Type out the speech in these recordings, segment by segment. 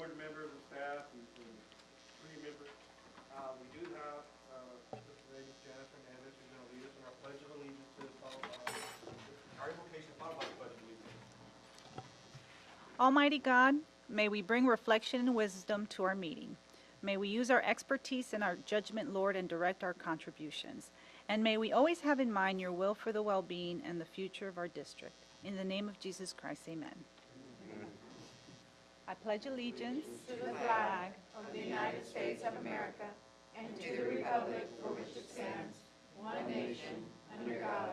board members and staff and committee members. We do have this lady, Janice Hernandez, who's going to lead us in our Pledge of Allegiance, followed by our invocation, followed by the Pledge of Allegiance. Almighty God, may we bring reflection and wisdom to our meeting. May we use our expertise and our judgment, Lord, and direct our contributions. And may we always have in mind your will for the well-being and the future of our district. In the name of Jesus Christ, amen. I pledge allegiance to the flag of the United States of America and to the republic for which it stands, one nation, under God,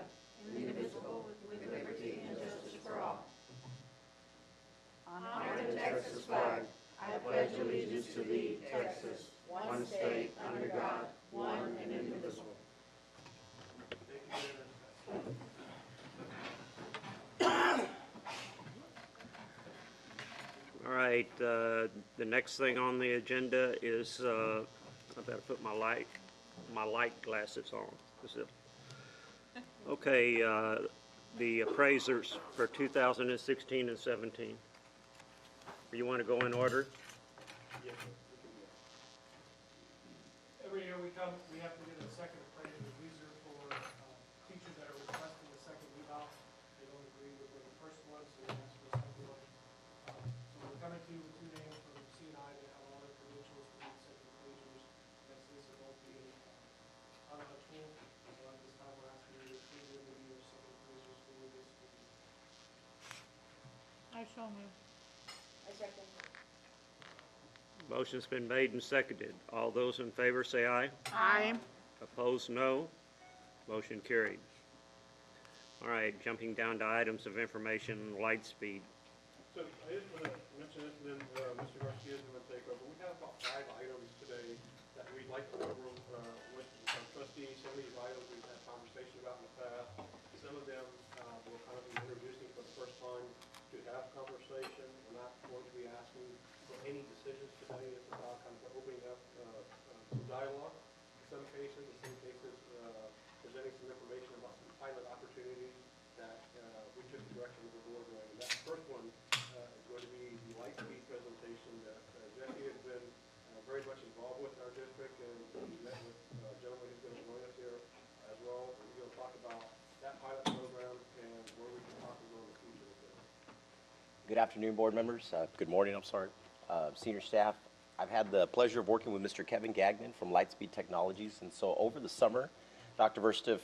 indivisible, with liberty and justice for all. Honor the Texas flag. I pledge allegiance to thee, Texas, one state, under God, one and indivisible. All right, the next thing on the agenda is, I better put my light glasses on. Okay, the appraisers for 2016 and 17. You want to go in order? Yes, sir. Every year we have to get a second appraisal. These are for teachers that are requesting a second eval. They don't agree with the first one, so they ask for a second one. So we're coming to you with two names from C&I that have all their credentials for these second appraisers. That's this are both being uneligible. So at this time we're asking you to approve them to be your second appraisers for this. I so move. I second. Motion's been made and seconded. All those in favor say aye. Aye. Opposed, no. Motion carried. All right, jumping down to items of information, Lightspeed. So I just want to mention this, and then Mr. Garcia is going to take over. We have about 5 items today that we'd like to cover with our trustees. Some of these items we've had conversation about in the past. Some of them we'll kind of be introducing for the first time to have conversation. We're not going to be asking for any decisions today. It's about kind of opening up some dialogue in some cases, presenting some information about some pilot opportunities that we took the direction of the board with. And that first one is going to be the Lightspeed presentation that Jesse has been very much involved with our district, and we met with a gentleman who's going to join us here as well. And we're going to talk about that pilot program and where we can possibly go in the future with it. Good afternoon, board members. Good morning, I'm sorry. Senior staff. I've had the pleasure of working with Mr. Kevin Gagnon from Lightspeed Technologies, and so over the summer, Dr. Verstiff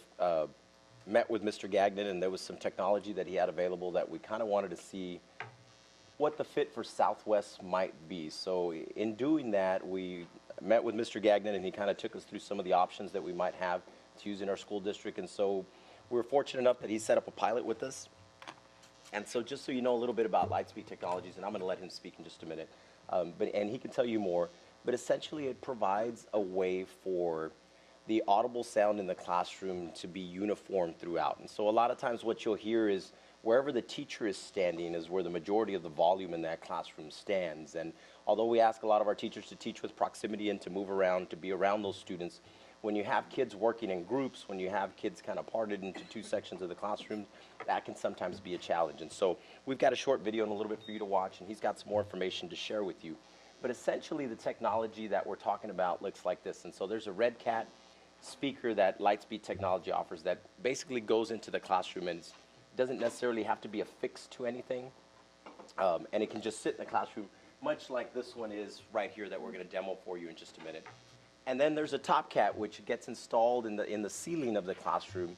met with Mr. Gagnon, and there was some technology that he had available that we kind of wanted to see what the fit for Southwest might be. So in doing that, we met with Mr. Gagnon, and he kind of took us through some of the options that we might have to use in our school district, and so we were fortunate enough that he set up a pilot with us. And so just so you know a little bit about Lightspeed Technologies, and I'm going to let him speak in just a minute, and he can tell you more, but essentially it provides a way for the audible sound in the classroom to be uniform throughout. And so a lot of times what you'll hear is wherever the teacher is standing is where the majority of the volume in that classroom stands. And although we ask a lot of our teachers to teach with proximity and to move around, to be around those students, when you have kids working in groups, when you have kids kind of parted into 2 sections of the classroom, that can sometimes be a challenge. And so we've got a short video and a little bit for you to watch, and he's got some more information to share with you. But essentially the technology that we're talking about looks like this. And so there's a Red Cat speaker that Lightspeed Technology offers that basically goes into the classroom, and it doesn't necessarily have to be affixed to anything. And it can just sit in the classroom, much like this one is right here that we're going to demo for you in just a minute. And then there's a Top Cat, which gets installed in the ceiling of the classroom,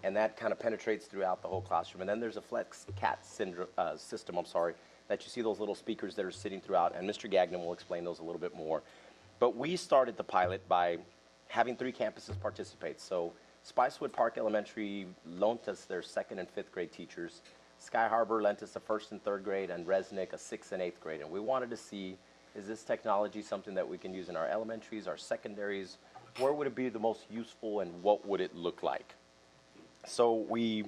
and that kind of penetrates throughout the whole classroom. And then there's a Flex Cat system, that you see those little speakers that are sitting throughout, and Mr. Gagnon will explain those a little bit more. But we started the pilot by having 3 campuses participate. So Spicewood Park Elementary loaned us their 2nd and 5th grade teachers. Sky Harbor lent us a 1st and 3rd grade, and Resnick a 6th and 8th grade. And we wanted to see, is this technology something that we can use in our elementaries, our secondaries? Where would it be the most useful, and what would it look like? So we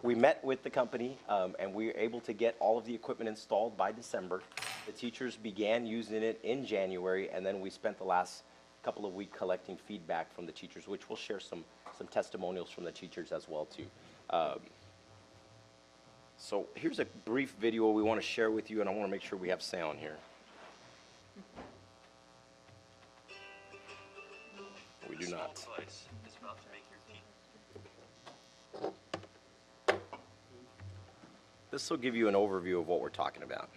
met with the company, and we were able to get all of the equipment installed by December. The teachers began using it in January, and then we spent the last couple of weeks collecting feedback from the teachers, which we'll share some testimonials from the teachers as well too. So here's a brief video we want to share with you, and I want to make sure we have sound here. We do not. Device is about to make your teeth. This will give you an overview of what we're talking about.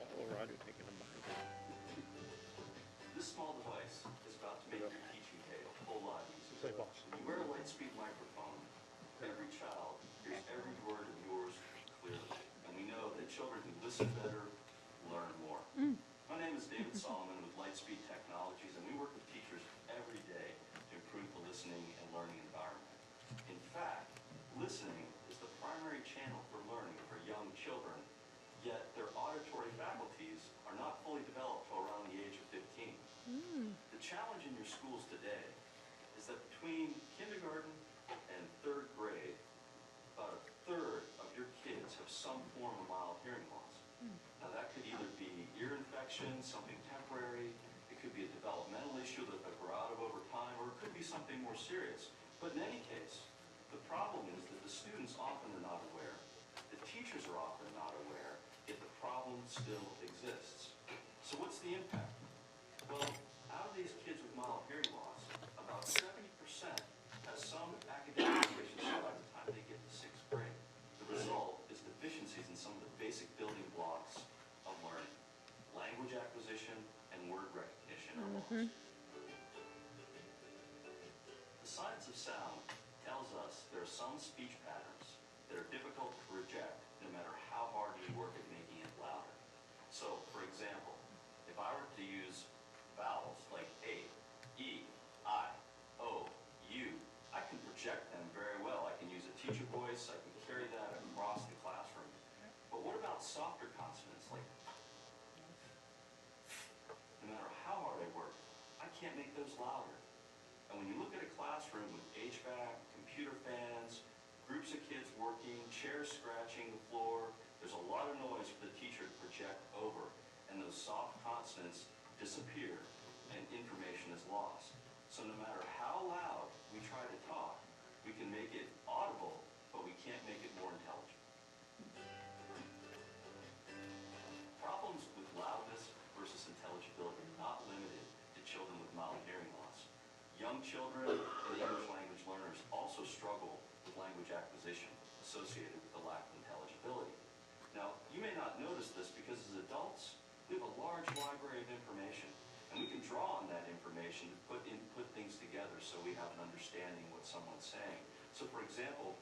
This small device is about to make your teaching day a whole lot easier. When you wear a Lightspeed microphone, every child hears every word of yours clearly. And we know that children who listen better learn more. My name is David Solomon with Lightspeed Technologies, and we work with teachers every day to improve the listening and learning environment. In fact, listening is the primary channel for learning for young children, yet their auditory faculties are not fully developed till around the age of 15. The challenge in your schools today is that between kindergarten and third grade, about a third of your kids have some form of mild hearing loss. Now that could either be ear infection, something temporary, it could be a developmental issue that they'll grow out of over time, or it could be something more serious. But in any case, the problem is that the students often are not aware, the teachers are often not aware, yet the problem still exists. So what's the impact? Well, out of these kids with mild hearing loss, about 70% has some academic deficiency by the time they get to 6th grade. The result is deficiencies in some of the basic building blocks of learning. Language acquisition and word recognition are lost. The science of sound tells us there are some speech patterns that are difficult to reject no matter how hard we work at making it louder. So, for example, if I were to use vowels like A, E, I, O, U, I can project them very well. I can use a teacher voice, I can carry that across the classroom. But what about softer consonants like no matter how hard I work, I can't make those louder. And when you look at a classroom with HVAC, computer fans, groups of kids working, chairs scratching the floor, there's a lot of noise for the teacher to project over, and those soft consonants disappear and information is lost. So no matter how loud we try to talk, we can make it audible, but we can't make it more intelligent. Problems with loudness versus intelligibility are not limited to children with mild hearing loss. Young children and English language learners also struggle with language acquisition associated with the lack of intelligibility. Now, you may not notice this because as adults, we have a large library of information, and we can draw on that information to put things together so we have an understanding of what someone's saying. So for example,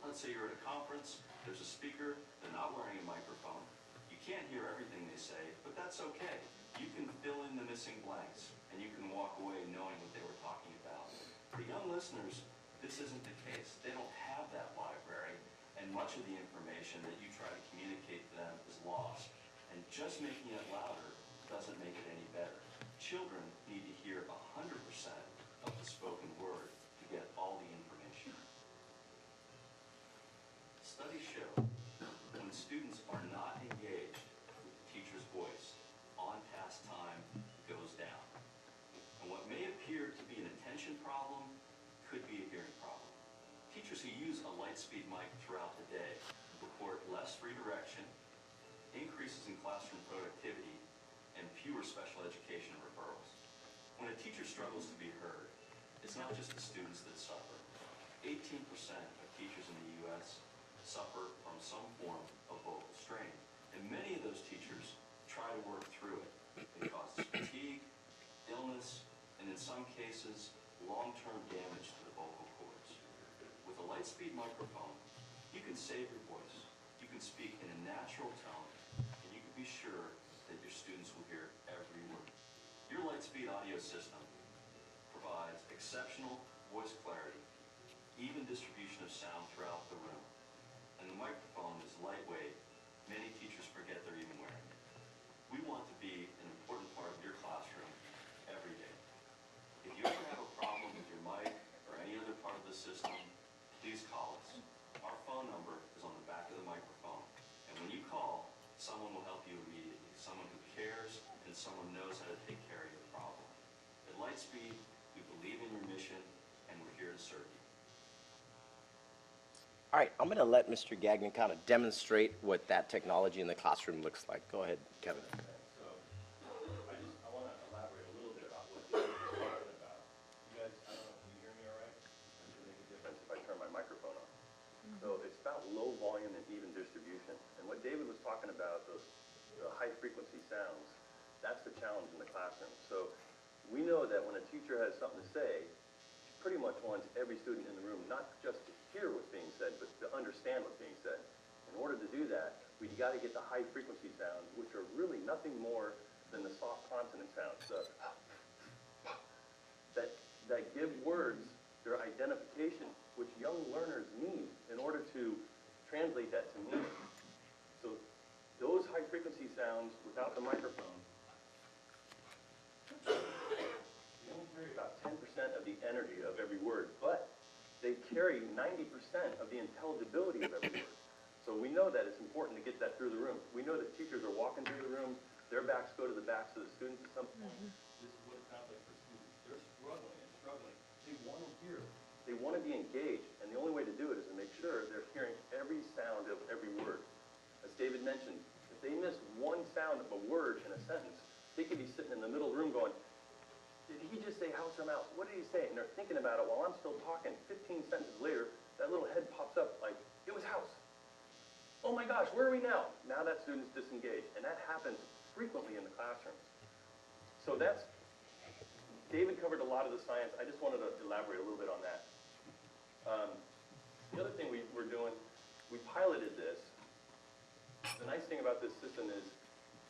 let's say you're at a conference, there's a speaker, they're not wearing a microphone. You can't hear everything they say, but that's okay. You can fill in the missing blanks, and you can walk away knowing what they were talking about. For young listeners, this isn't the case. They don't have that library, and much of the information that you try to communicate to them is lost. And just making it louder doesn't make it any better. Children need to hear 100% of the spoken word to get all the information. Studies show when students are not engaged with the teacher's voice, on-task time goes down. And what may appear to be an attention problem could be a hearing problem. Teachers who use a Lightspeed mic throughout the day report less redirection, increases in classroom productivity, and fewer special education referrals. When a teacher struggles to be heard, it's not just the students that suffer. 18% of teachers in the U.S. suffer from some form of vocal strain, and many of those teachers try to work through it. It causes fatigue, illness, and in some cases, long-term damage to the vocal cords. With a Lightspeed microphone, you can save your voice. You can speak in a natural tone, and you can be sure that your students will hear every word. Your Lightspeed audio system provides exceptional voice clarity, even distribution of sound throughout the room. And the microphone is lightweight. Many teachers forget they're even wearing it. We want to be an important part of your classroom every day. If you ever have a problem with your mic or any other part of the system, please call us. Our phone number is on the back of the microphone. And when you call, someone will help you immediately. Someone who cares and someone knows how to take care of your problem. At Lightspeed, we believe in your mission and we're here to serve you. All right, I'm going to let Mr. Gagnon kind of demonstrate what that technology in the classroom looks like. Go ahead, Kevin. So, I want to elaborate a little bit about what David was talking about. You guys, I don't know if you hear teacher has something to say, she pretty much wants every student in the room not just to hear what's being said, but to understand what's being said. In order to do that, we got to get the high frequency sounds, which are really nothing more than the soft consonant sounds, that give words their identification, which young learners need in order to translate that to meaning. So those high frequency sounds without the microphone, they only carry about 10% of the energy of every word, but they carry 90% of the intelligibility of every word. So we know that it's important to get that through the room. We know that teachers are walking through the room, their backs go to the backs of the students at some point. This is what it sounds like for students. They're struggling and struggling. They want to hear. They want to be engaged, and the only way to do it is to make sure they're hearing every sound of every word. As David mentioned, if they miss one sound of a word in a sentence, they could be sitting in the middle of the room going, did he just say house or mouse? What did he say? And they're thinking about it while I'm still talking. 15 sentences later, that little head pops up like, it was house. Oh my gosh, where are we now? Now that student's disengaged, and that happens frequently in the classrooms. So that's, David covered a lot of the science. I just wanted to elaborate a little bit on that. The other thing we're doing, we piloted this. The nice thing about this system is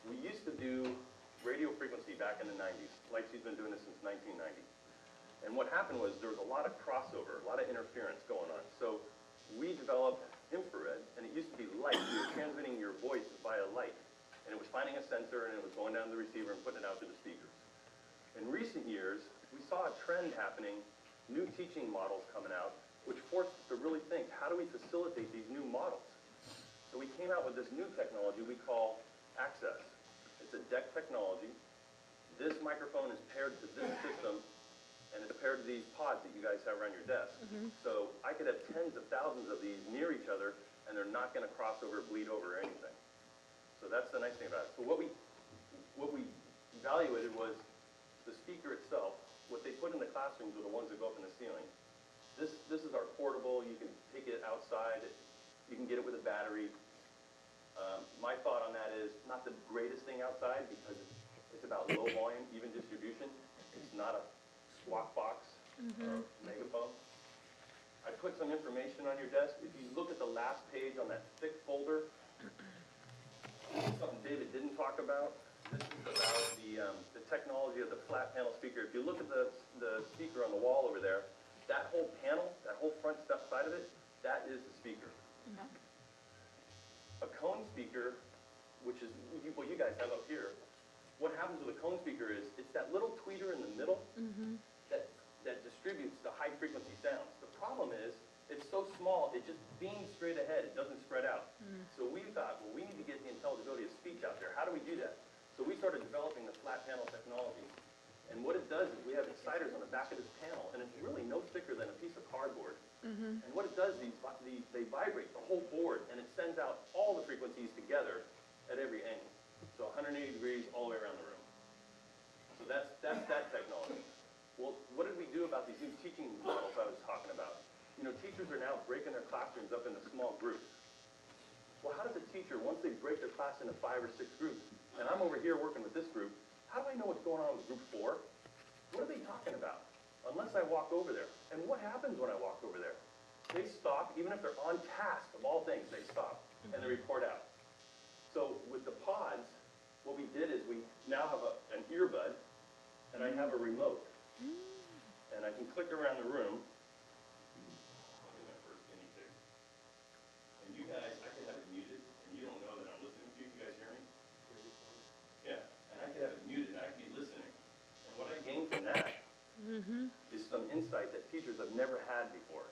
we used to do radio frequency back in the 90s. Lightspeed's been doing this since 1990. And what happened was there was a lot of crossover, a lot of interference going on. So we developed infrared, and it used to be light. You were transmitting your voice via light. And it was finding a sensor, and it was going down to the receiver and putting it out to the speakers. In recent years, we saw a trend happening, new teaching models coming out, which forced us to really think, how do we facilitate these new models? So we came out with this new technology we call Access. It's a DEC technology. This microphone is paired to this system, and it's paired to these pods that you guys have around your desk. So I could have tens of thousands of these near each other, and they're not going to cross over, bleed over, or anything. So that's the nice thing about it. So what we evaluated was the speaker itself. What they put in the classrooms are the ones that go up in the ceiling. This is our portable. You can take it outside. You can get it with a battery. My thought on that is not the greatest thing outside because it's about low volume, even distribution. It's not a squawk box or megaphone. I put some information on your desk. If you look at the last page on that thick folder, something David didn't talk about. This is about the technology of the flat panel speaker. If you look at the speaker on the wall over there, that whole panel, that whole front side of it, that is the speaker. A cone speaker, which is what you guys have up here, what happens with a cone speaker is it's that little tweeter in the middle that distributes the high frequency sounds. The problem is it's so small, it just beams straight ahead. It doesn't spread out. So we thought, well, we need to get the intelligibility of speech out there. How do we do that? So we started developing the flat panel technology. And what it does is we have exciters on the back of this panel, and it's really no thicker than a piece of cardboard. And what it does, they vibrate the whole board, and it sends out all the frequencies together at every angle. So 180 degrees all the way around the room. So that's that technology. Well, what did we do about these new teaching models I was talking about? You know, teachers are now breaking their classrooms up into small groups. Well, how does a teacher, once they break their class into 5 or 6 groups, and I'm over here working with this group, how do I know what's going on with group 4? What are they talking about? Unless I walk over there. And what happens when I walk over there? They stop, even if they're on task, of all things, they stop, and they report out. So with the pods, what we did is we now have an earbud, and I have a remote. And I can click around the room. Look at my first guinea pig. And you guys, I can have it muted, and you don't know that I'm listening to you. You guys hear me? Yeah, and I can have it muted, and I can be listening. And what I gain from that is some insight that teachers have never had before.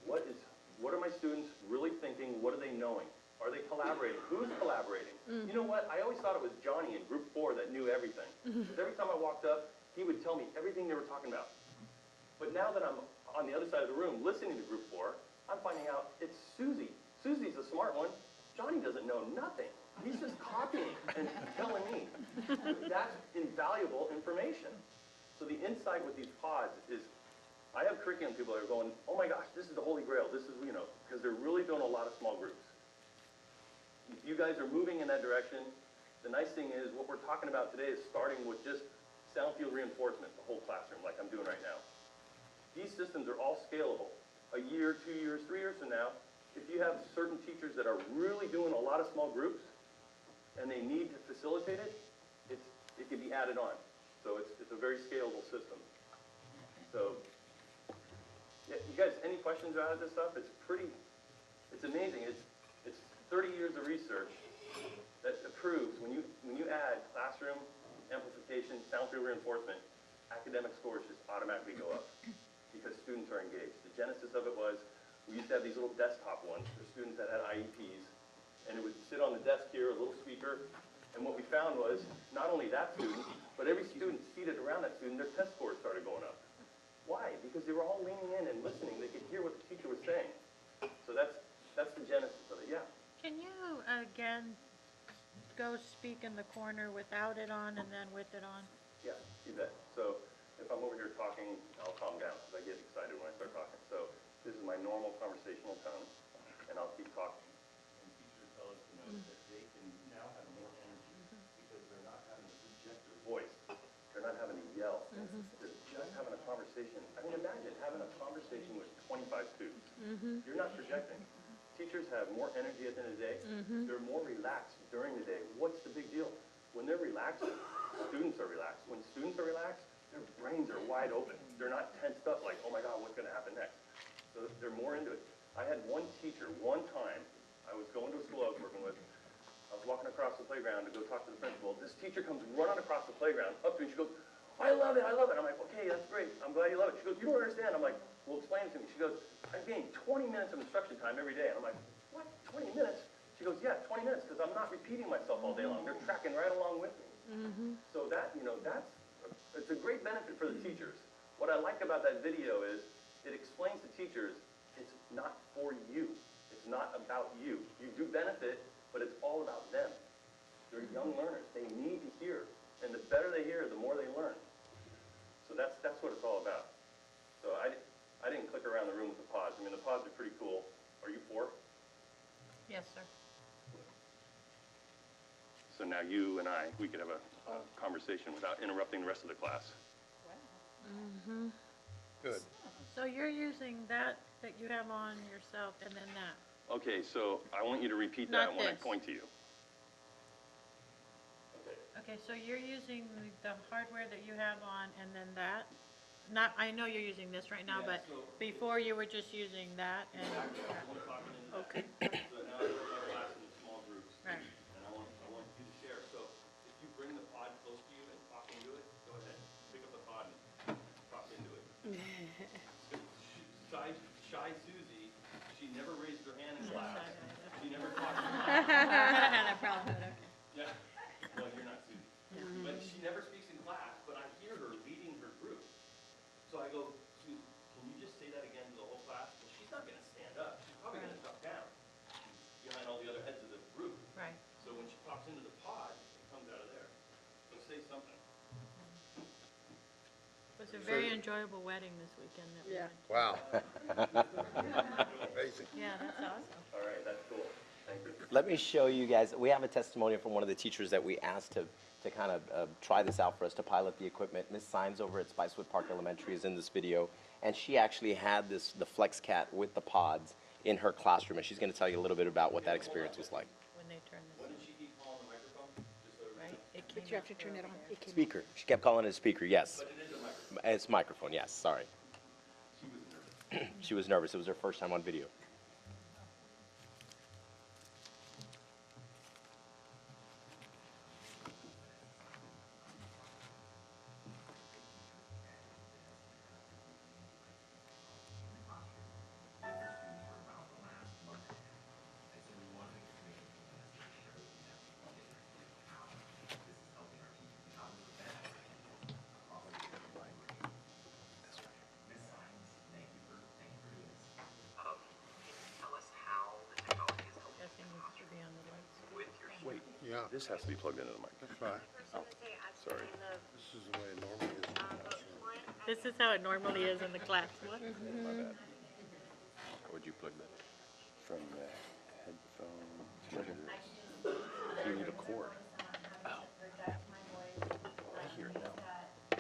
What are my students really thinking? What are they knowing? Are they collaborating? Who's collaborating? You know what? I always thought it was Johnny in group 4 that knew everything. Because every time I walked up, he would tell me everything they were talking about. But now that I'm on the other side of the room listening to group 4, I'm finding out it's Susie. Susie's the smart one. Johnny doesn't know nothing. He's just copying and telling me. That's invaluable information. So the insight with these pods is, I have curriculum people that are going, oh my gosh, this is the holy grail. This is, because they're really doing a lot of small groups. You guys are moving in that direction. The nice thing is what we're talking about today is starting with just sound field reinforcement, the whole classroom, like I'm doing right now. These systems are all scalable. A year, 2 years, 3 years from now, if you have certain teachers that are really doing a lot of small groups and they need to facilitate it, it can be added on. So it's a very scalable system. So, yeah, you guys, any questions about this stuff? It's amazing. It's 30 years of research that proves when you add classroom amplification, sound field reinforcement, academic scores just automatically go up because students are engaged. The genesis of it was we used to have these little desktop ones for students that had IEPs, and it would sit on the desk here, a little speaker, and what we found was not only that student, but every student seated around that student, their test scores started going up. Why? Because they were all leaning in and listening. They could hear what the teacher was saying. So that's the genesis of it, yeah. Can you, again, go speak in the corner without it on and then with it on? Yeah, you bet. So if I'm over here talking, I'll calm down because I get excited when I start talking. So this is my normal conversational tone, and I'll keep talking. And teachers tell us, that they can now have more energy because they're not having to project their voice. They're not having to yell. They're just having a conversation. I mean, imagine having a conversation with 25 students. You're not projecting. Teachers have more energy at the end of the day. They're more relaxed during the day. What's the big deal? When they're relaxed, students are relaxed. When students are relaxed, their brains are wide open. They're not tensed up like, oh my God, what's going to happen next? So they're more into it. I had one teacher, one time, I was going to a school I was working with. I was walking across the playground to go talk to the principal. This teacher comes running across the playground up to me. She goes, I love it, I love it. I'm like, okay, that's great. I'm glad you love it. She goes, you don't understand. I'm like, well, explain it to me. She goes, I'm getting 20 minutes of instruction time every day. And I'm like, what, 20 minutes? She goes, yeah, 20 minutes, because I'm not repeating myself all day long. They're tracking right along with me. So it's a great benefit for the teachers. What I like about that video is it explains to teachers it's not for you. It's not about you. You do benefit, but it's all about them. They're young learners. They need to hear. And the better they hear, the more they learn. So that's what it's all about. So I didn't click around the room with the pods. I mean, the pods are pretty cool. Are you for? Yes, sir. So now you and I, we could have a conversation without interrupting the rest of the class. Good. So you're using that you have on yourself and then that? Okay, so I want you to repeat Not that when I this. point to you. Okay, so you're using the hardware that you have on and then that? Not, I know you're using this right now, Yeah, but so- before you were just using that and, okay, So now it's my class in small groups. right. And I want you to share. So if you bring the pod close to you and talk into it, go ahead. Pick up the pod and talk into it. Shy Susie, she never raised her hand in class. She never talked. That problem, okay. Yeah. Well, you're not Susie. But she never speaks in class, but I hear her leading her group. So I go, Susie, can you just say that again to the whole class? Well, she's not going to stand up. She's probably going to duck down behind all the other heads of the group. Right. So when she pops into the pod, it comes out of there. So say something. It was a very enjoyable wedding this weekend that we went to. Wow. Amazing. Yeah, that's awesome. All right, that's cool. Thank you. Let me show you guys, we have a testimonial from one of the teachers that we asked to kind of try this out for us, to pilot the equipment. Miss Sines over at Spicewood Park Elementary is in this video, and she actually had the FlexCat with the pods in her classroom, and she's going to tell you a little bit about what that experience was like. When they turned What this, did she keep calling the microphone? Just so right? It But came you have up to turn it on. earlier. It came Speaker. She kept calling it a speaker, yes. But it is a microphone. It's microphone, yes, sorry. She was nervous. She was nervous. It was her first time on video. Guessing it should be on the lights. Wait, Yeah, this has to be plugged into the mic. that's right. Sorry. This is the way it normally is. This is how it normally is in the class. What? My bad. How would you plug that? From the headphone to this. You need a cord. Oh. I hear it now.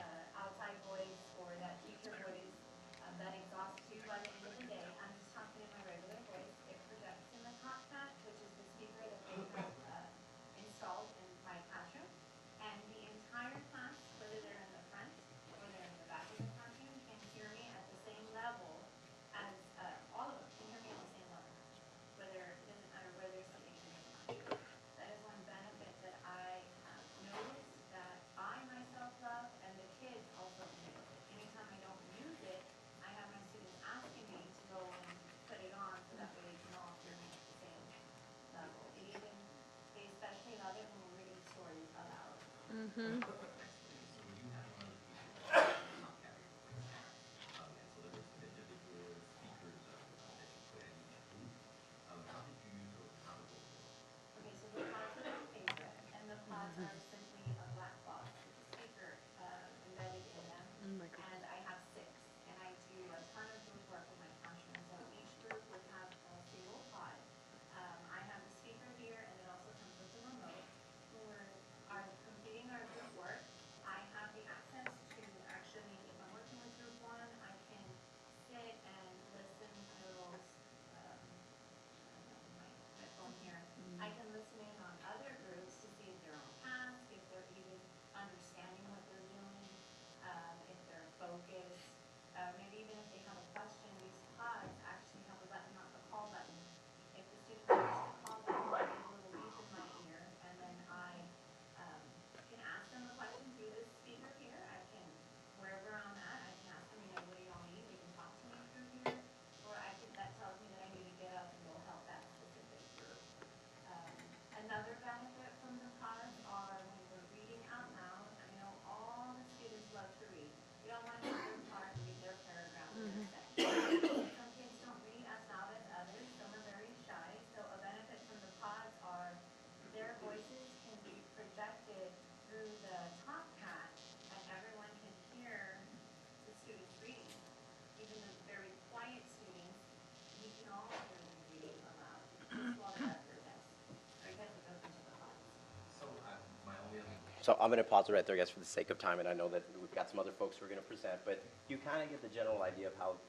So I'm going to pause it right there, I guess, for the sake of time, and I know that we've got some other folks who are going to present, but you kind of get the general idea of how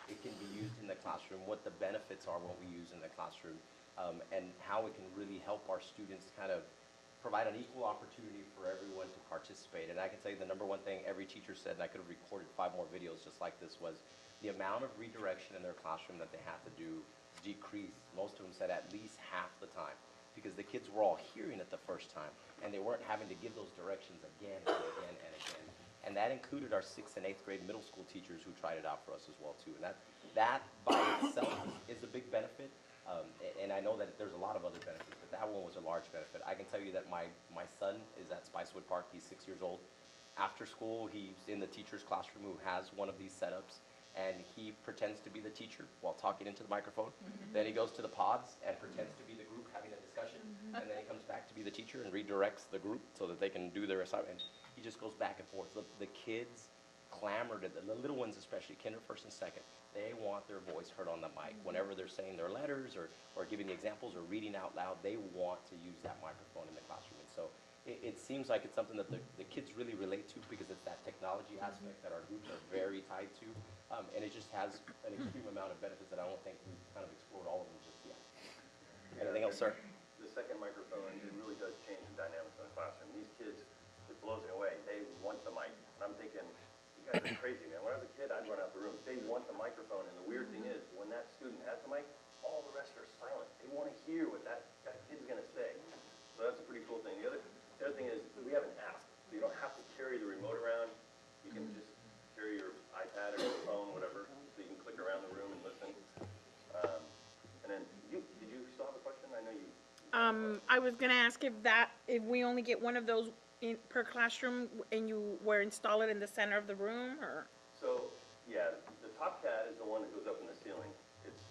it can be used in the classroom, what the benefits are when we use in the classroom, and how it can really help our students kind of provide an equal opportunity for everyone to participate. And I can tell you the number one thing every teacher said, and I could have recorded 5 more videos just like this, was the amount of redirection in their classroom that they have to do decreased. Most of them said at least half the time, because the kids were all hearing it the first time, and they weren't having to give those directions again and again and again. And that included our 6th and 8th grade middle school teachers who tried it out for us as well too. And that by itself is a big benefit. And I know that there's a lot of other benefits, but that one was a large benefit. I can tell you that my son is at Spicewood Park. He's 6 years old. After school, he's in the teacher's classroom who has one of these setups, and he pretends to be the teacher while talking into the microphone. Then he goes to the pods and pretends to be the group having a discussion, and then he comes back to be the teacher and redirects the group so that they can do their assignment. He just goes back and forth. The kids clamored, the little ones especially, kinder first and second, they want their voice heard on the mic. Whenever they're saying their letters or giving the examples or reading out loud, they want to use that microphone in the classroom. And so it seems like it's something that the kids really relate to, because it's that technology aspect that our groups are very tied to. And it just has an extreme amount of benefits that I don't think we've kind of explored all of them just yet. Anything else, sir? The second microphone, it really does change the dynamics of the classroom. These kids, it blows me away. They want the mic. And I'm thinking, you guys are crazy, man. When I was a kid, I'd run out the room. They want the microphone. And the weird thing is, when that student has the mic, all the rest are silent. They want to hear what that kid's going to say. So that's a pretty cool thing. The other thing is, we have an app. So you don't have to carry the remote around. You can just carry your iPad or your phone, whatever, so you can click around the room and listen. And then, did you still have a question? I know you. I was gonna ask if we only get one of those per classroom, and you were install it in the center of the room, or? So, yeah, the Top Cat is the one that goes up in the ceiling. It's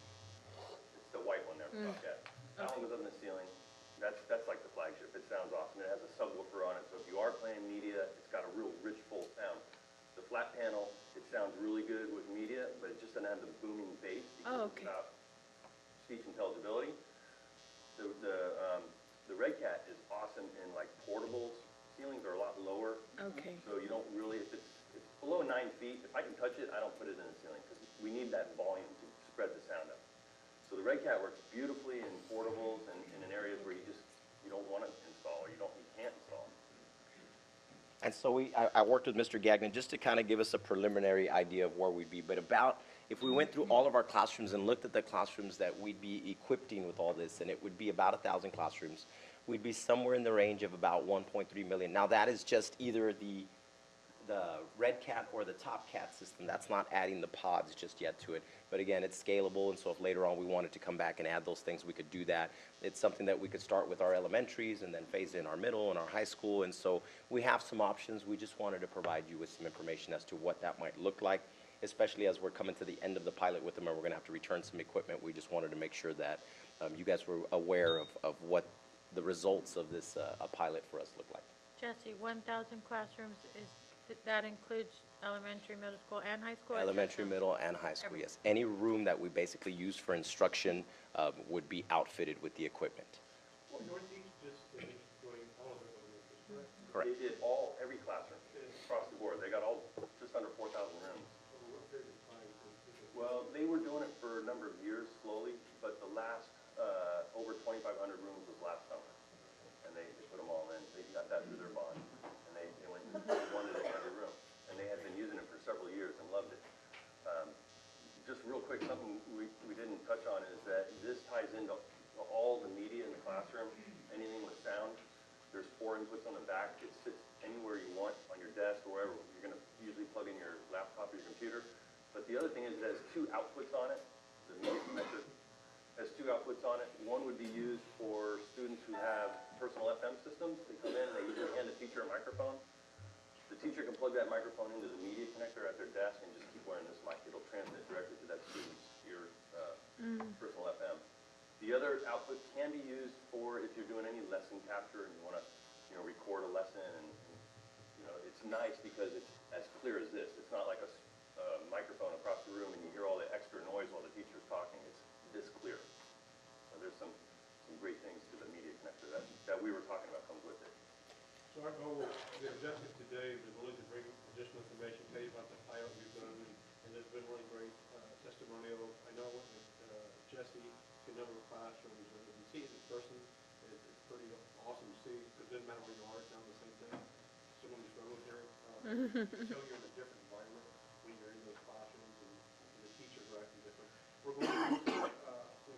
the white one there, the Top Cat. That one goes up in the ceiling. That's like the flagship. It sounds awesome. It has a subwoofer on it, so if you are playing media, it's got a real rich, full sound. The flat panel, it sounds really good with media, but it just doesn't have the booming bass because it's about speech intelligibility. The Red Cat is awesome in like portables. Ceilings are a lot lower. Okay. So you don't really, if it's below 9 feet, if I can touch it, I don't put it in the ceiling because we need that volume to spread the sound up. So the Red Cat works beautifully in portables and in areas where you don't want to install, or you can't install. And so I worked with Mr. Gagnon just to kind of give us a preliminary idea of where we'd be. But if we went through all of our classrooms and looked at the classrooms that we'd be equipping with all this, and it would be about 1,000 classrooms, we'd be somewhere in the range of about 1.3 million. Now that is just either the Red Cat or the Top Cat system. That's not adding the pods just yet to it. But again, it's scalable, and so if later on we wanted to come back and add those things, we could do that. It's something that we could start with our elementaries and then phase in our middle and our high school. And so we have some options. We just wanted to provide you with some information as to what that might look like, especially as we're coming to the end of the pilot with them, and we're going to have to return some equipment. We just wanted to make sure that you guys were aware of what the results of this a pilot for us look like. Jesse, 1,000 classrooms, that includes elementary, middle school, and high school? Elementary, middle, and high school, yes. Any room that we basically use for instruction would be outfitted with the equipment. Well, Northeast just finished doing all of their elementary, correct? Correct. They did every classroom across the board. They got just under 4,000 rooms. Over what period of time? Well, they were doing it for a number of years slowly, but the last, over 2,500 rooms was last summer. And they put them all in. They got that through their bond. And they went one in every room. And they had been using it for several years and loved it. Just real quick, something we didn't touch on is that this ties into all the media in the classroom, anything with sound. There's 4 inputs on the back. It sits anywhere you want, on your desk or wherever. You're going to usually plug in your laptop or your computer. But the other thing is it has 2 outputs on it. The media connector has 2 outputs on it. One would be used for students who have personal FM systems. They come in, they usually hand the teacher a microphone. The teacher can plug that microphone into the media connector at their desk and just keep wearing this mic. It'll transmit directly to that student's ear, personal FM. The other output can be used for if you're doing any lesson capture and you want to, record a lesson. And it's nice because it's as clear as this. It's not like a microphone across the room and you hear all the extra noise while the teacher's talking. It's this clear. So there's some great things to the media connector that we were talking about comes with it. So our goal facilities road here. Show you're in a different environment when you're in those classrooms and the teachers are acting different. We're going to do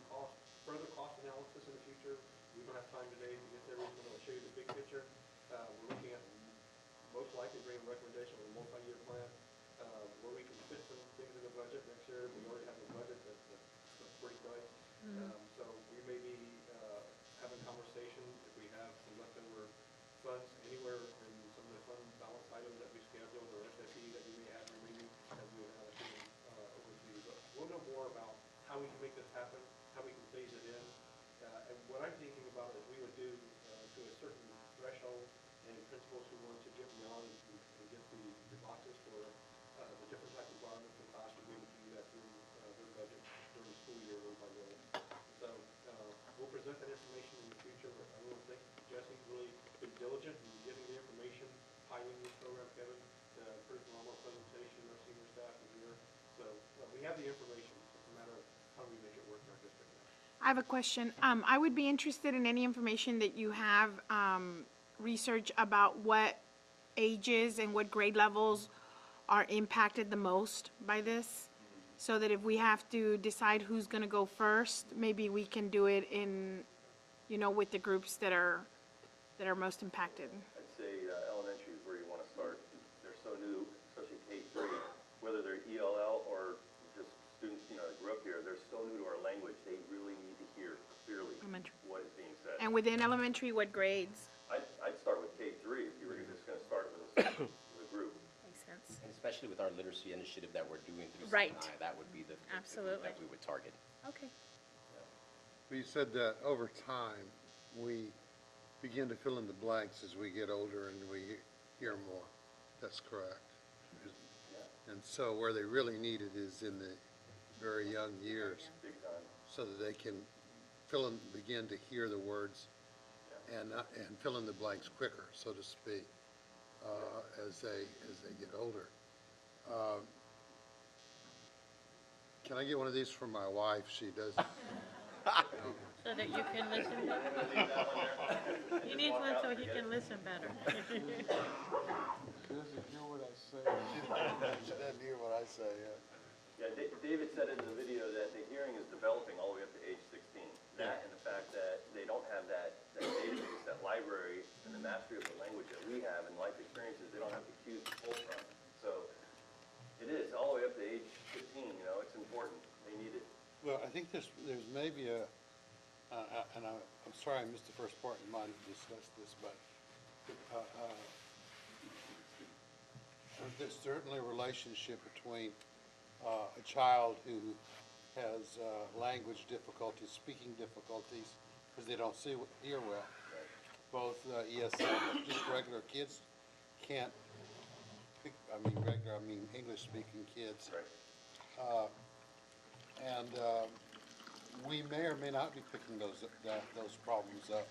further cost analysis in the future. We don't have time today to get there. We're going to show you the big picture. We're looking at most likely bring a recommendation of a multi-year plan where we can fit some things in the budget next year. We already have a budget that's pretty tight. So we may be having conversations if we have some leftover funds anywhere in some of the fund balance items that we scheduled or SAP that we may have remaining as we allocate over to you. But we'll know more about how we can make this happen, how we can phase it in. And what I'm thinking about is we would do to a certain threshold, and principals who want to get beyond and get the boxes for the different type of environments in the class will be able to do that through their budget during the school year roll by roll. So we'll present that information in the future. But I want to thank Jesse's really been diligent in giving the information, piloting this program, Kevin, pretty phenomenal presentation. Our senior staff is here. So we have the information. It's a matter of how we make it work in our district now. I have a question. I would be interested in any information that you have research about what ages and what grade levels are impacted the most by this, so that if we have to decide who's going to go first, maybe we can do it in, with the groups that are most impacted. I'd say elementary is where you want to start. They're so new, especially K-3, whether they're ELL or just students, that grew up here, they're so new to our language, they really need to hear clearly Elementary. what is being said. And within elementary, what grades? I'd start with K-3 if you were just going to start with a group. Makes sense. And especially with our literacy initiative that we're doing through Right. CNI, that would be the group Absolutely. that we would target. Okay. You said that over time, we begin to fill in the blanks as we get older and we hear more. That's correct. And so where they really need it is in the very young years, Big time. so that they can begin to hear the words and fill in the blanks quicker, so to speak, as they get older. Can I get one of these from my wife? She does. So that you can listen better. He needs one so he can listen better. She doesn't hear what I say. She doesn't hear what I say, Yeah, David said in the video that the hearing is developing all the way up to age 16. That and the fact that they don't have that database, that library, and the mastery of the language that we have and life experiences, they don't have the cues to pull from. So it is all the way up to age 15, it's important. They need it. Well, I think there's maybe and I'm sorry I missed the first part, you might have discussed this, but there's certainly a relationship between a child who has language difficulties, speaking difficulties, because they don't hear well. Both ESL, just regular kids can't, English-speaking kids. Right. And we may or may not be picking those problems up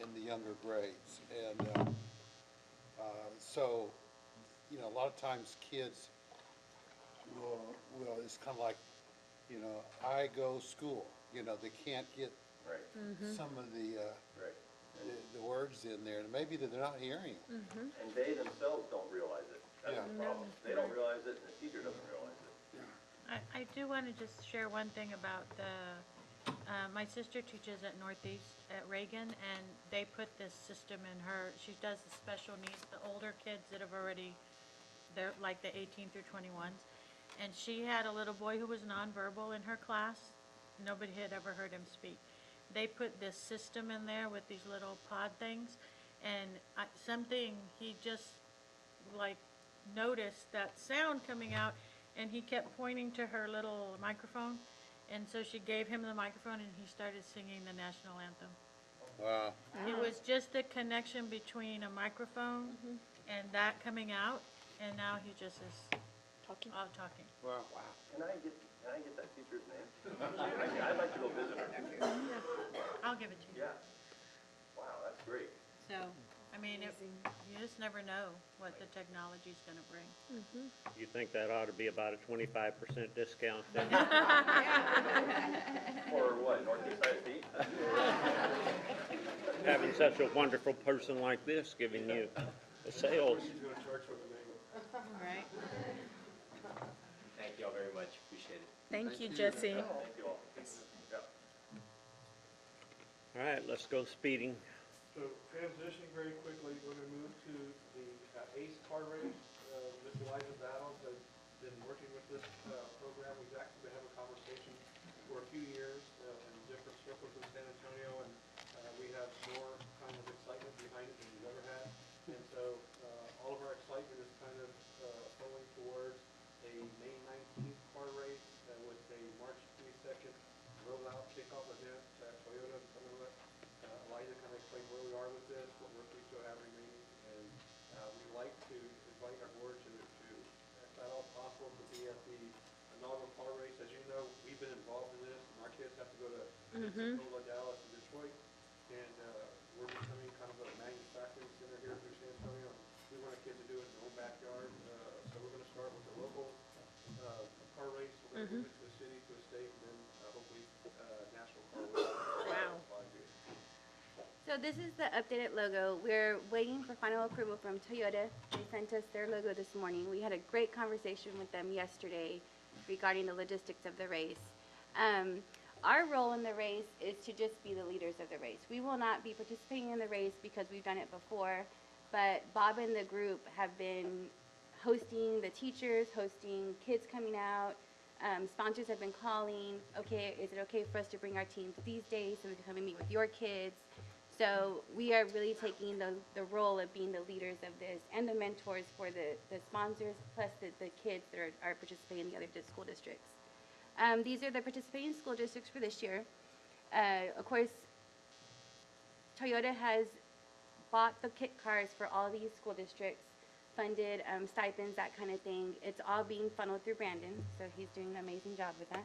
in the younger grades. And so, a lot of times kids will it's kind of like, I go school. They can't get Right. some of the Right. the words in there, and maybe that they're not hearing them. And they themselves don't realize it. That's Yeah. the problem. They don't realize it, and the teacher doesn't realize it. I do want to just share one thing about my sister teaches at Northeast at Reagan, and they put this system in her. She does the special needs, the older kids that have already, they're like the 18 through 21s. And she had a little boy who was nonverbal in her class. Nobody had ever heard him speak. They put this system in there with these little pod things, and he just noticed that sound coming out, and he kept pointing to her little microphone, and so she gave him the microphone, and he started singing the national anthem. Wow. It was just the connection between a microphone and that coming out, and now he just is talking. Wow. Can I get that teacher's name? I'd like to go visit her. I'll give it to you. Yeah. Wow, that's great. So, you just never know what the technology's gonna bring. You think that ought to be about a 25% discount then? Or what, Northeast ISD? Having such a wonderful person like this giving you a Sales. She's gonna charge for the name. Right. Thank you all very much. Appreciate it. Thank you, Jesse. Thank you all. Yeah. All right, let's go speeding. So transitioning very quickly, we're gonna move to the ACE car race. Ms. Eliza Battles has been working with this program. We've actually been having a conversation for a few years in different circles in San Antonio, and we have more kind of excitement behind it than we've ever had. And so all of our excitement is kind of going towards a May 19th car race with a March 22nd rollout kickoff event at Toyota. So I'm going to let Eliza kind of explain where we are with this, what work we still have remaining, and we'd like to invite our board to, if at all possible, to be at the inaugural car race. As you know, we've been involved in this, and our kids have to go to Pensacola, Dallas, and Detroit, and we're becoming kind of a manufacturing center here through San Antonio. We want our kids to do it in their own backyard, so we're going to start with the local car race. We're going to move it to the city, to the state, and then hopefully national car race. Wow. So this is the updated logo. We're waiting for final approval from Toyota. They sent us their logo this morning. We had a great conversation with them yesterday regarding the logistics of the race. Our role in the race is to just be the leaders of the race. We will not be participating in the race because we've done it before, but Bob and the group have been hosting the teachers, hosting kids coming out. Sponsors have been calling, okay, is it okay for us to bring our teams these days so we can come and meet with your kids? So we are really taking the role of being the leaders of this and the mentors for the sponsors, plus the kids that are participating in the other school districts. These are the participating school districts for this year. Of course, Toyota has bought the kit cars for all these school districts, funded stipends, that kind of thing. It's all being funneled through Brandon, so he's doing an amazing job with that.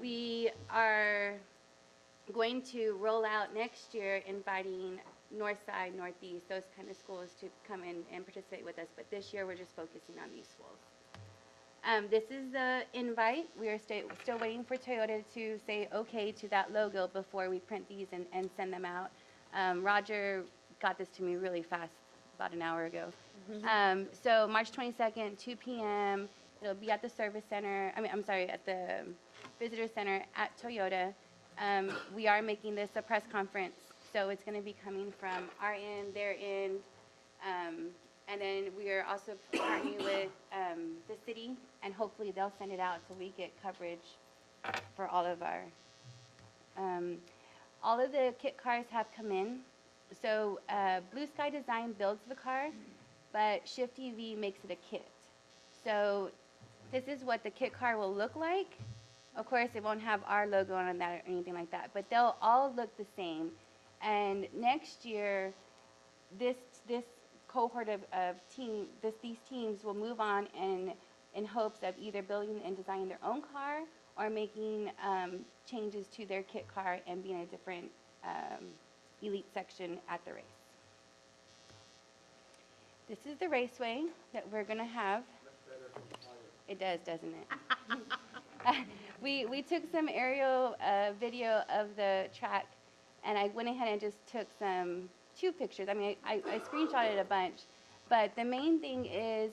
We are going to roll out next year inviting Northside, Northeast, those kind of schools to come in and participate with us, but this year we're just focusing on these schools. This is the invite. We are still waiting for Toyota to say okay to that logo before we print these and send them out. Roger got this to me really fast, about an hour ago. So March 22nd, 2 p.m., it'll be at the service center, at the visitor center at Toyota. We are making this a press conference, so it's going to be coming from our end, their end, and then we are also partnering with the city, and hopefully they'll send it out so we get coverage for all of our. All of the kit cars have come in. So Blue Sky Design builds the car, but Shift EV makes it a kit. So this is what the kit car will look like. Of course, it won't have our logo on that or anything like that, but they'll all look the same. And next year, this cohort of these teams will move on in hopes of either building and designing their own car or making changes to their kit car and being a different elite section at the race. This is the raceway that we're going to have. It does, doesn't it? We took some aerial video of the track, and I went ahead and just took two pictures. I mean, I screenshotted a bunch, but the main thing is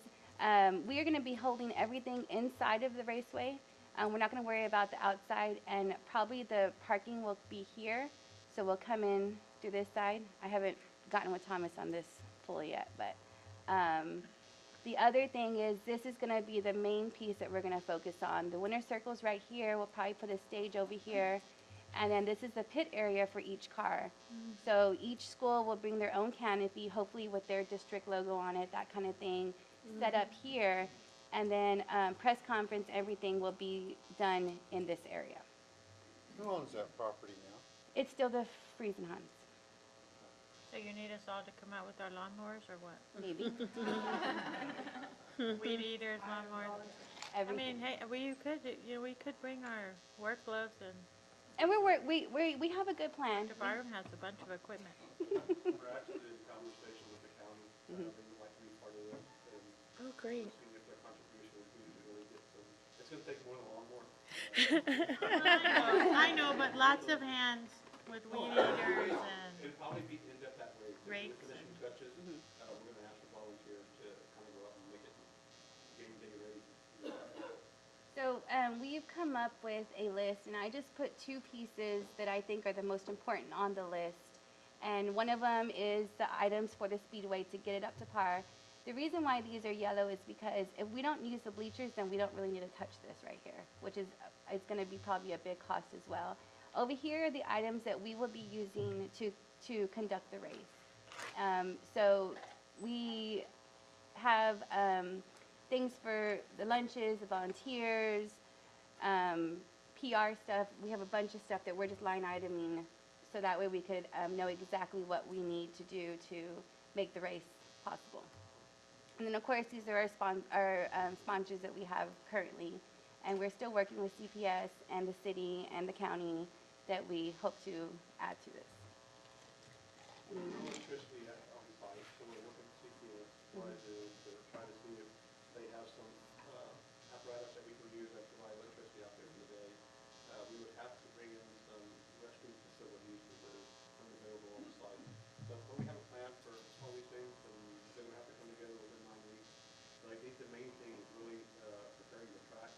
we are going to be holding everything inside of the raceway. We're not going to worry about the outside, and probably the parking will be here, so we'll come in through this side. I haven't gotten with Thomas on this fully yet, but the other thing is this is going to be the main piece that we're going to focus on. The winner circle's right here. We'll probably put a stage over here. And then this is the pit area for each car. So each school will bring their own canopy, hopefully with their district logo on it, that kind of thing, set up here. And then press conference, everything will be done in this area. Who owns that property now? It's still the Friesenhans. So you need us all to come out with our lawnmowers or what? Maybe. Weed eaters, lawnmowers. Everything. I mean, hey, we could bring our work gloves, And and we have a good plan. Dr. Byram has a bunch of equipment. We're actually in conversation with the county. They would like to be part of this. And Oh, great. seeing if their contribution would be to really get some. It's going to take more than a lawnmower. I know, but lots of hands with weed eaters and. It'd probably end up that way. rakes finishing and- touches. We're gonna ask for volunteers to kind of go out and make it game day ready. So we've come up with a list, and I just put two pieces that I think are the most important on the list. And one of them is the items for the speedway to get it up to par. The reason why these are yellow is because if we don't use the bleachers, then we don't really need to touch this right here, which is it's going to be probably a big cost as well. Over here are the items that we will be using to conduct the race. So we have things for the lunches, the volunteers, PR stuff. We have a bunch of stuff that we're just line iteming, so that way we could know exactly what we need to do to make the race possible. And then, of course, these are our sponsors that we have currently, and we're still working with CPS and the city and the county that we hope to add to this. Electricity on site, so we're working with CPS, to try to see if they have some apparatus that we can use that provide electricity out there in the day. We would have to bring in some restroom facilities that are unavailable on the site. So we have a plan for all these things, and then we have to come together within 9 weeks. But I think the main thing is really preparing the track,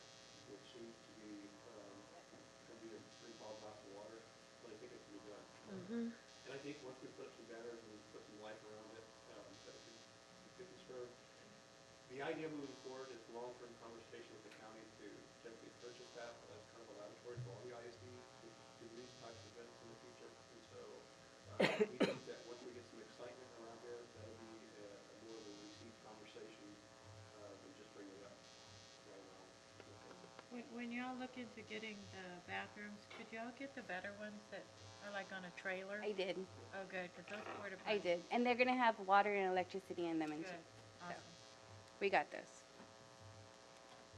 which seems to be going to be a pretty ball bath of water, but I think it can be done. And I think once we put some banners and put some light around it, that it could serve. The idea moving forward is long-term conversation with the county to potentially purchase that as kind of a laboratory for all the ISDs to do these types of events in the future. And so we think that once we get some excitement around there, that'll be more of a received conversation than just bring it up right now. When y'all look into getting the bathrooms, could y'all get the better ones that are like on a trailer? I did. Oh, good, because those porta I potties. did. And they're going to have water and electricity in them. And Good, awesome. we got this.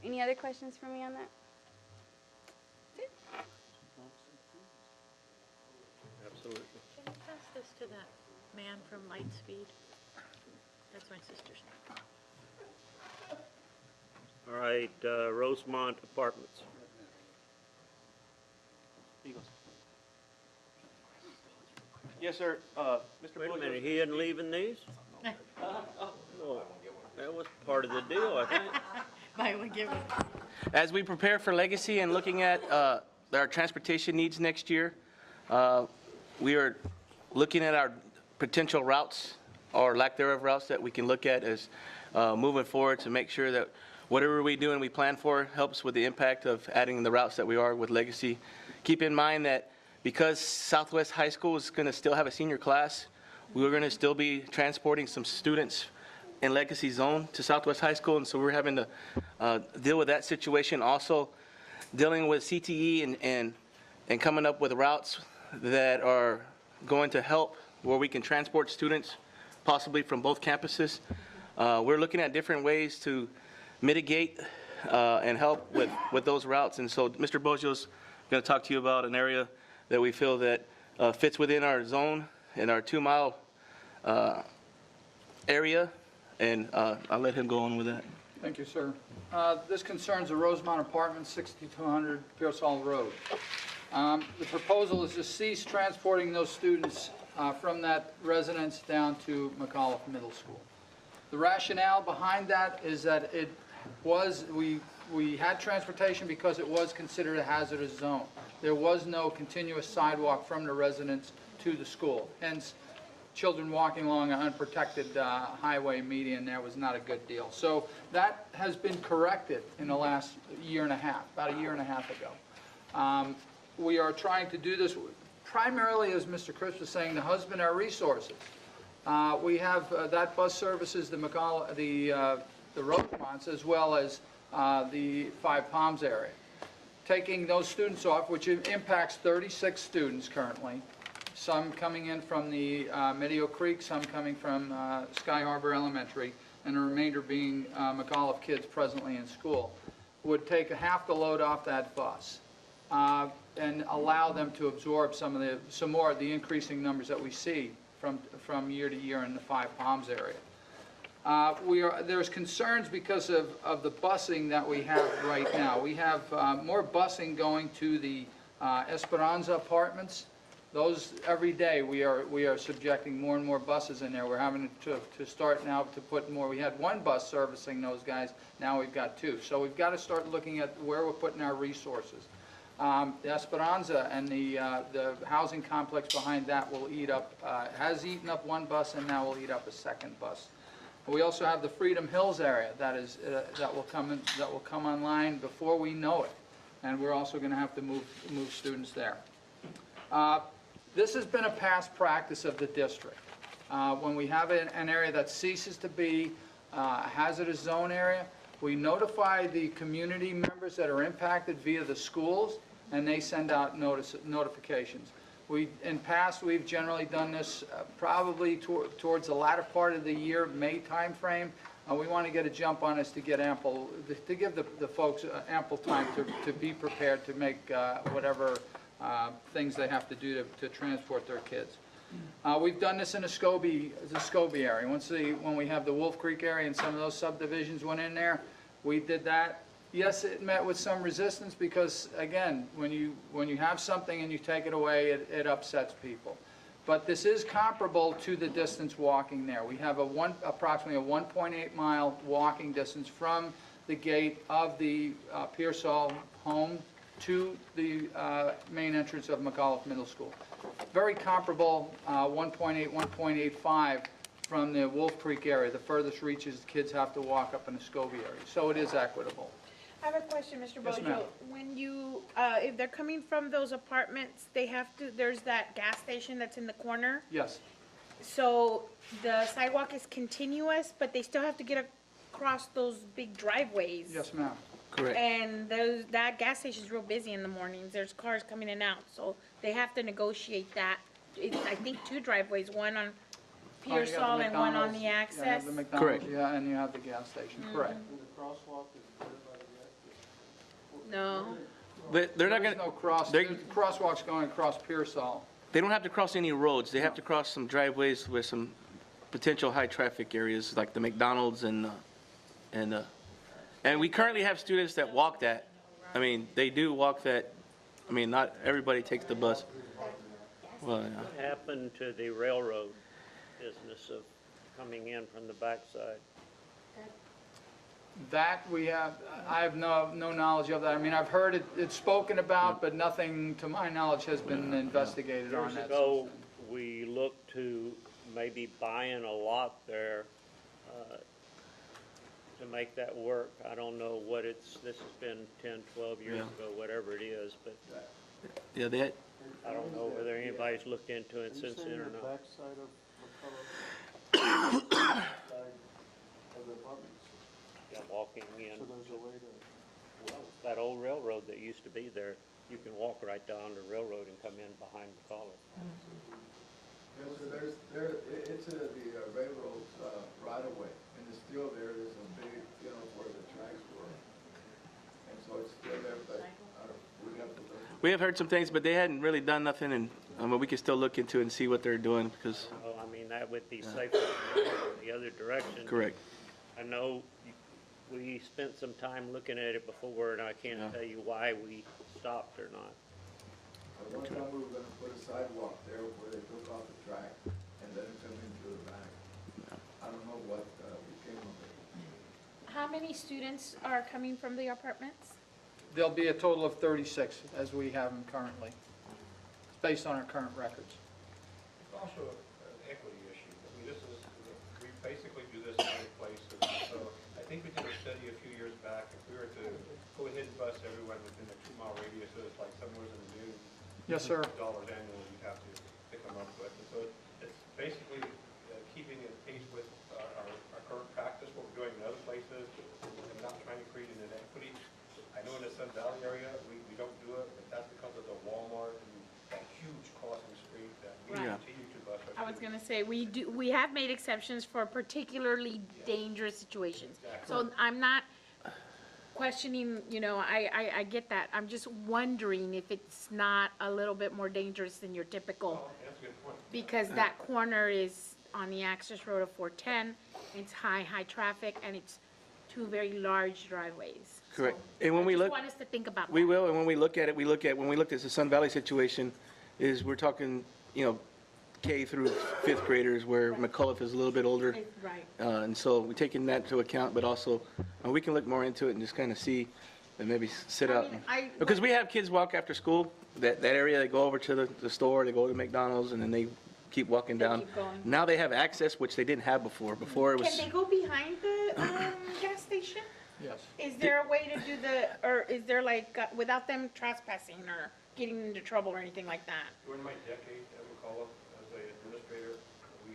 Any other questions for me on that? Absolutely. Can you pass this to that man from Lightspeed? That's my sister's name. All right, Rosemont Apartments. Yes, sir. Mr. Wait a Boyd, minute, he isn't leaving these? No, that was part of the deal, I think. Might we give it? As we prepare for Legacy and looking at our transportation needs next year, we are looking at our potential routes or lack thereof routes that we can look at as moving forward to make sure that whatever we do and we plan for helps with the impact of adding the routes that we are with Legacy. Keep in mind that because Southwest High School is going to still have a senior class, we're going to still be transporting some students in Legacy Zone to Southwest High School, and so we're having to deal with that situation. Also, dealing with CTE and coming up with routes that are going to help where we can transport students possibly from both campuses. We're looking at different ways to mitigate and help with those routes, and so Mr. Bojo's going to talk to you about an area that we feel that fits within our zone in our 2-mile area, and I'll let him go on with that. Thank you, sir. This concerns the Rosemont Apartments, 6200 Pearsall Road. The proposal is to cease transporting those students from that residence down to McAuliffe Middle School. The rationale behind that is that it was, we had transportation because it was considered a hazardous zone. There was no continuous sidewalk from the residence to the school. Hence, children walking along an unprotected highway median there was not a good deal. So that has been corrected in the last year and a half, about a year and a half ago. We are trying to do this primarily, as Mr. Cripps was saying, to husband our resources. We have that bus services the Rosemonts as well as the Five Palms area. Taking those students off, which impacts 36 students currently, some coming in from the Medio Creek, some coming from Sky Harbor Elementary, and the remainder being McAuliffe kids presently in school, would take half the load off that bus and allow them to absorb some more of the increasing numbers that we see from year to year in the Five Palms area. There's concerns because of the busing that we have right now. We have more busing going to the Esperanza Apartments Those, every day, we are subjecting more and more buses in there. We're having to start now to put more. We had one bus servicing those guys, now we've got two. So we've got to start looking at where we're putting our resources. The Esperanza and the housing complex behind that will eat up, has eaten up one bus and now will eat up a second bus. We also have the Freedom Hills area that will come online before we know it, and we're also going to have to move students there. This has been a past practice of the district. When we have an area that ceases to be a hazardous zone area, we notify the community members that are impacted via the schools, and they send out notifications. In past, we've generally done this probably towards the latter part of the year, May timeframe. We want to get a jump on this to give the folks ample time to be prepared to make whatever things they have to do to transport their kids. We've done this in the Scobie area. When we have the Wolf Creek area and some of those subdivisions went in there, we did that. Yes, it met with some resistance because, again, when you have something and you take it away, it upsets people. But this is comparable to the distance walking there. We have approximately a 1.8 mile walking distance from the gate of the Pearsall home to the main entrance of McAuliffe Middle School. Very comparable, 1.8, 1.85 from the Wolf Creek area. The furthest reaches, kids have to walk up in the Scobie area. So it is equitable. I have a question, Mr. Yes, ma'am. Bojo. When you, if they're coming from those apartments, there's that gas station that's in the corner. Yes. So the sidewalk is continuous, but they still have to get across those big driveways. Yes, ma'am. Correct. And that gas station's real busy in the mornings. There's cars coming in and out, so they have to negotiate that. It's, I think, two driveways, one on Oh, you got the Pearsall and one on McDonald's. the Yeah, you access. have the McDonald's, Correct. yeah, and you have the gas station, correct. No. They're not There's going no to, they're- crosswalks going across Pearsall. they don't have to cross any roads. They have to cross some driveways with some potential high-traffic areas like the McDonald's and we currently have students that walk that. I mean, they do walk that. I mean, not everybody takes the bus. Well, yeah. What happened to the railroad business of coming in from the backside? That I have no knowledge of that. I mean, I've heard it's spoken about, but nothing, to my knowledge, has been investigated on Years that. ago, we looked to maybe buying a lot there to make that work. I don't know what this has been 10, 12 years ago, whatever it is, but Yeah, they had, I don't know whether anybody's looked into it since then or not. Yeah, walking in. Well, that old railroad that used to be there, you can walk right down the railroad and come in behind the college. It's the railroad's right of way, and it's still there. There's a big, where the tracks were, and so it's still there. But we have to look. we have heard some things, but they hadn't really done nothing, and but we can still look into it and see what they're doing because. Well, I mean, that would be safer than the other direction. Correct. I know we spent some time looking at it before, and I can't tell you why we stopped or not. One time we were gonna put a sidewalk there where they took off the track and then come into the back. I don't know what became of it. How many students are coming from the apartments? There'll be a total of 36 as we have them currently. It's based on our current records. It's also an equity issue. I mean, we basically do this in many places. So I think we did a study a few years back. If we were to go ahead and bus everyone within a 2-mile radius, so it's like somewhere in the noon. Yes, sir. Dollars annually you'd have to come up with. And so it's basically keeping it pace with our current practice, what we're doing in other places, and not trying to create an inequity. I know in the Sun Valley area, we don't do it, but that's because of the Walmart and that huge crossing street that we Right. continue to bus. I was gonna say, we have made exceptions for particularly dangerous situations. So I'm not questioning, I get that. I'm just wondering if it's not a little bit more dangerous than your typical. That's a good point. Because that corner is on the access road of 410, it's high traffic, and it's two very large driveways. Correct. And when we I look, just want us to think about that. we will, and when we look at it, when we looked at the Sun Valley situation, is we're talking, K through fifth graders, where McCullough is a little bit older. Right. And so we're taking that into account, but also, we can look more into it and just kind of see, and maybe sit out. Because we have kids walk after school, that area, they go over to the store, they go to McDonald's, and then they keep walking down. keep going. Now they have access, which they didn't have before. Before it was. Can they go behind the gas station? Yes. Is there a way to do or is there like, without them trespassing or getting into trouble or anything like that? During my decade at McCullough as an administrator, we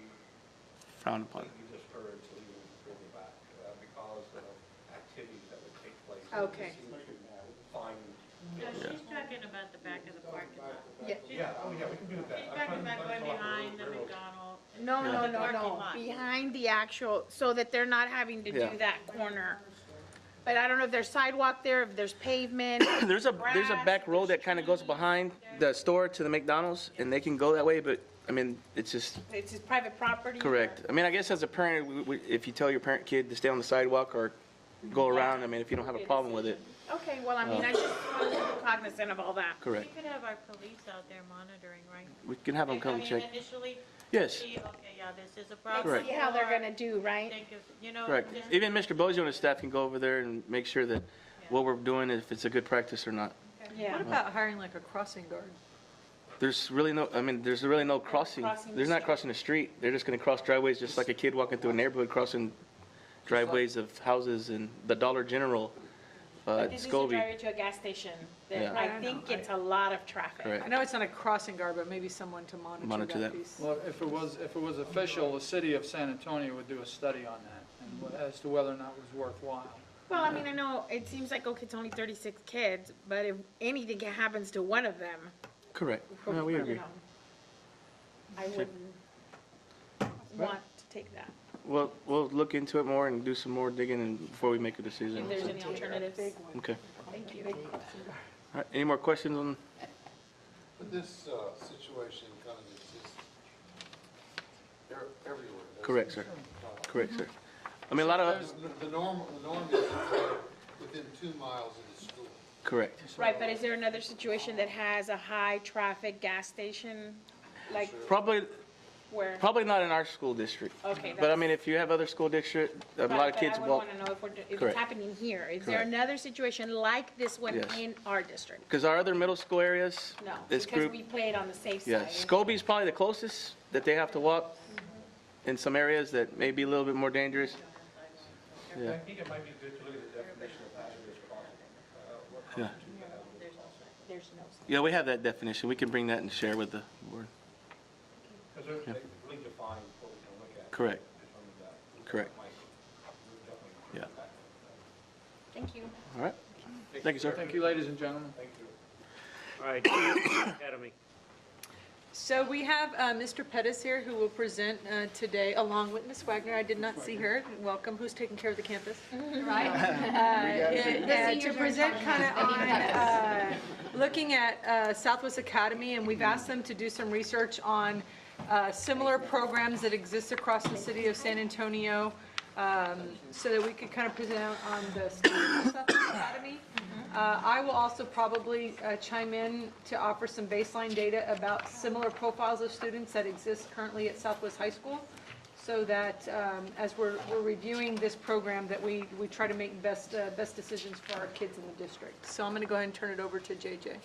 Frowned upon. discouraged leaving further back because of activities that would take place. Okay. Fine. No, she's talking about the back of the parking lot. Yeah. Yeah, oh yeah, we can do that. She's talking about going behind the McDonald's. No, no, the no, parking no, lot. behind the actual, so that they're not having to do Yeah. that corner. But I don't know if there's sidewalk there, if there's pavement. There's a grass, back road that kind of goes behind the store to the McDonald's, and they can go that way, but, it's just. It's just private property? Correct. I guess as a parent, if you tell your kid to stay on the sidewalk or go around, if you don't have a problem with it, Okay, well, I mean, I just want to be cognizant of all that. correct. We could have our police out there monitoring, right? We can have them come check. Initially, Yes, see, okay, yeah, this is a problem. Correct. See how they're gonna do, right? Think of, correct. just- Even Mr. Bozo and his staff can go over there and make sure that what we're doing, if it's a good practice or not. Yeah. What about hiring like a crossing guard? There's really no crossing. Crossing the There's not street. crossing the street. They're just gonna cross driveways just like a kid walking through a neighborhood crossing driveways of houses and the Dollar General, But this is a Scobie. driveway to a gas station that Yeah. I think gets a lot of traffic. Correct. I know it's not a crossing guard, but maybe someone to Monitor monitor that. that piece. Well, if it was official, the city of San Antonio would do a study on that and as to whether or not it was worthwhile. Well, I mean, I know, it seems like, okay, it's only 36 kids, but if anything happens to one of them, Correct. No, we you agree. know, I wouldn't want to take that. We'll look into it more and do some more digging and before we make a decision. If there's any alternatives. Okay. Thank you. All right, any more questions on? But this situation kind of exists everywhere. doesn't Correct, it? sir. Correct, sir. A lot of, There's- The norm is within 2 miles of the school. correct. Right, but is there another situation that has a high-traffic gas station, like Probably where? not in our school district. Okay, But if you have other school district, a lot of kids But I walk, would want to know if it's Correct. happening here. Is there Correct. another situation like this one Yes. in our district? because our other middle school areas, No, this because group, we play it on the safe yeah, side. Scobie's probably the closest that they have to walk in some areas that may be a little bit more dangerous. Yeah. I think it might be good to look at the definition of hazardous crossing. What Yeah. constitutes a hazardous crossing? There's no. Yeah, we have that definition. We can bring that and share with the board. Because they really define what we can look at. Correct. Determine that. Correct. Might- would definitely Yeah. impact that. Thank you. All right. Thank you, sir. Thank you, ladies and gentlemen. Thank you. All right, Academy. So we have Mr. Pettis here who will present today, along with Ms. Wagner. I did not see her. Welcome. Who's taking care of the campus? Right. To present kind of on looking at Southwest Academy, and we've asked them to do some research on similar programs that exist across the city of San Antonio, so that we could kind of present on the students of Southwest Academy. I will also probably chime in to offer some baseline data about similar profiles of students that exist currently at Southwest High School, so that as we're reviewing this program, that we try to make best decisions for our kids in the district. So I'm going to go ahead and turn it over to JJ.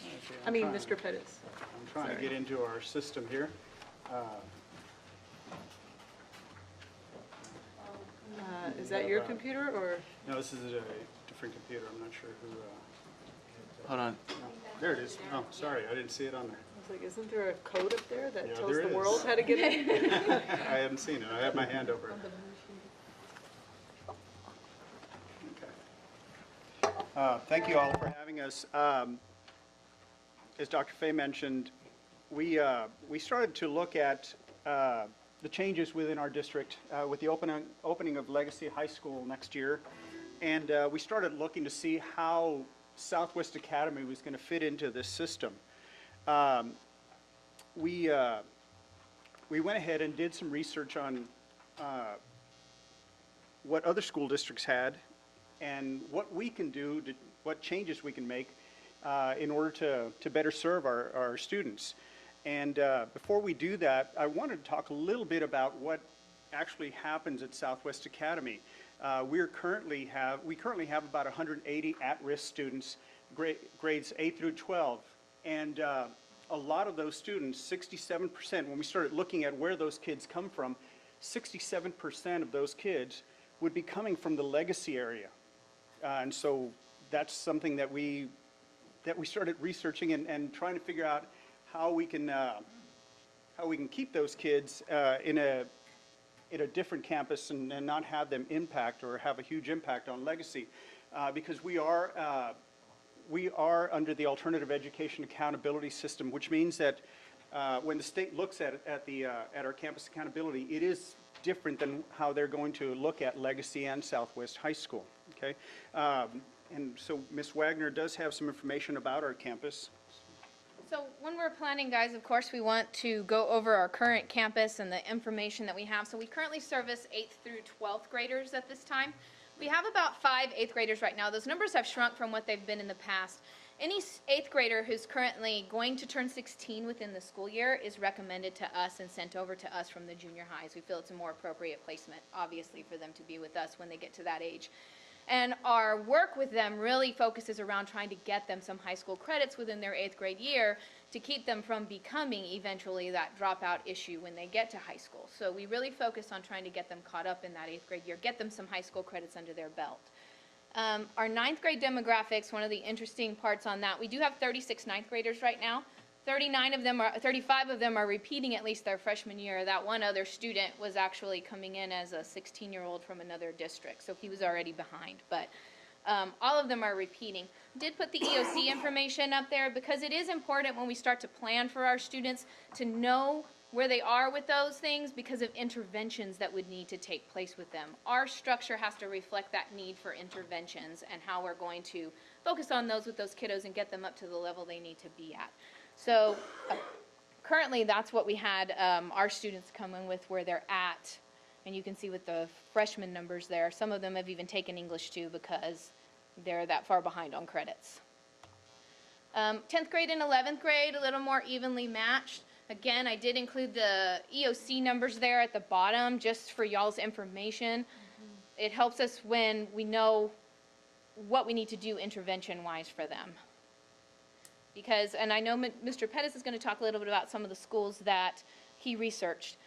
I mean, Mr. Pettis. I'm trying to get into our system here. Is that your computer, or? No, this is a different computer. I'm not sure who. Hold on. No, there it is. Oh, sorry, I didn't see it on there. I was like, isn't there a code up there that Yeah, tells there the is. world how to get in? I haven't seen it. I have my hand over it. Okay. Thank you all for having us. As Dr. Fay mentioned, we started to look at the changes within our district with the opening of Legacy High School next year. And we started looking to see how Southwest Academy was going to fit into this system. We went ahead and did some research on what other school districts had and what we can do, what changes we can make in order to better serve our students. And before we do that, I wanted to talk a little bit about what actually happens at Southwest Academy. We currently have about 180 at-risk students, grades 8 through 12. And a lot of those students, 67%, when we started looking at where those kids come from, 67% of those kids would be coming from the Legacy area. And so that's something that we started researching and trying to figure out how we can keep those kids in a different campus and not have them impact or have a huge impact on Legacy, because we are under the Alternative Education Accountability System, which means that when the state looks at our campus accountability, it is different than how they're going to look at Legacy and Southwest High School. Okay, and so Ms. Wagner does have some information about our campus. So when we're planning, guys, of course, we want to go over our current campus and the information that we have. So we currently service 8th through 12th graders at this time. We have about 5 8th graders right now. Those numbers have shrunk from what they've been in the past. Any 8th grader who's currently going to turn 16 within the school year is recommended to us and sent over to us from the junior highs. We feel it's a more appropriate placement, obviously, for them to be with us when they get to that age. And our work with them really focuses around trying to get them some high school credits within their 8th grade year to keep them from becoming eventually that dropout issue when they get to high school. So we really focus on trying to get them caught up in that 8th grade year, get them some high school credits under their belt. Our 9th grade demographics, one of the interesting parts on that, we do have 36 9th graders right now. 35 of them are repeating at least their freshman year. That one other student was actually coming in as a 16-year-old from another district, so he was already behind. But all of them are repeating. Did put the EOC information up there because it is important when we start to plan for our students to know where they are with those things because of interventions that would need to take place with them. Our structure has to reflect that need for interventions and how we're going to focus on those with those kiddos and get them up to the level they need to be at. So currently that's what we had our students come in with where they're at. And you can see with the freshman numbers there, some of them have even taken English too because they're that far behind on credits. 10th grade and 11th grade, a little more evenly matched. Again, I did include the EOC numbers there at the bottom just for y'all's information. It helps us when we know what we need to do intervention-wise for them. Because, and I know Mr. Pettis is going to talk a little bit about some of the schools that he researched.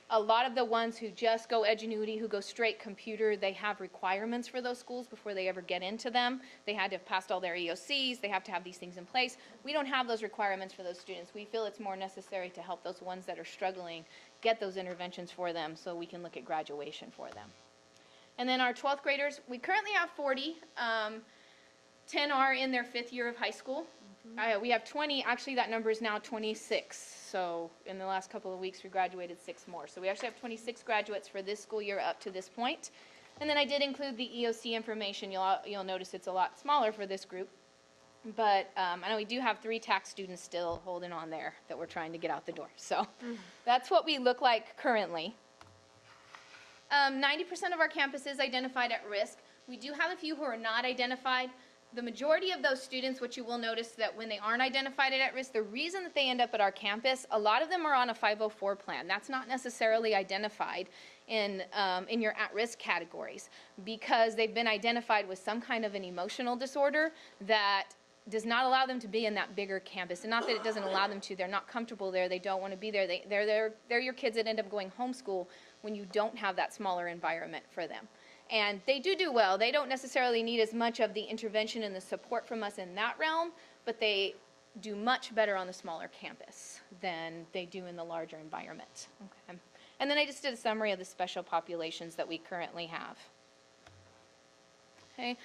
A lot of the ones who just go Edgenuity, who go straight computer, they have requirements for those schools before they ever get into them. They had to have passed all their EOCs. They have to have these things in place. We don't have those requirements for those students. We feel it's more necessary to help those ones that are struggling get those interventions for them so we can look at graduation for them. And then our 12th graders, we currently have 40. 10 are in their 5th year of high school. We have 20, actually that number is now 26. So in the last couple of weeks, we graduated 6 more. So we actually have 26 graduates for this school year up to this point. And then I did include the EOC information. You'll notice it's a lot smaller for this group. But I know we do have 3 tax students still holding on there that we're trying to get out the door. So that's what we look like currently. 90% of our campus is identified at risk. We do have a few who are not identified. The majority of those students, what you will notice that when they aren't identified at risk, the reason that they end up at our campus, a lot of them are on a 504 plan. That's not necessarily identified in your at-risk categories because they've been identified with some kind of an emotional disorder that does not allow them to be in that bigger campus. And not that it doesn't allow them to, they're not comfortable there, they don't want to be there. They're your kids that end up going homeschool when you don't have that smaller environment for them. And they do well. They don't necessarily need as much of the intervention and the support from us in that realm, but they do much better on the smaller campus than they do in the larger environment. Okay. And then I just did a summary of the special populations that we currently have. Okay.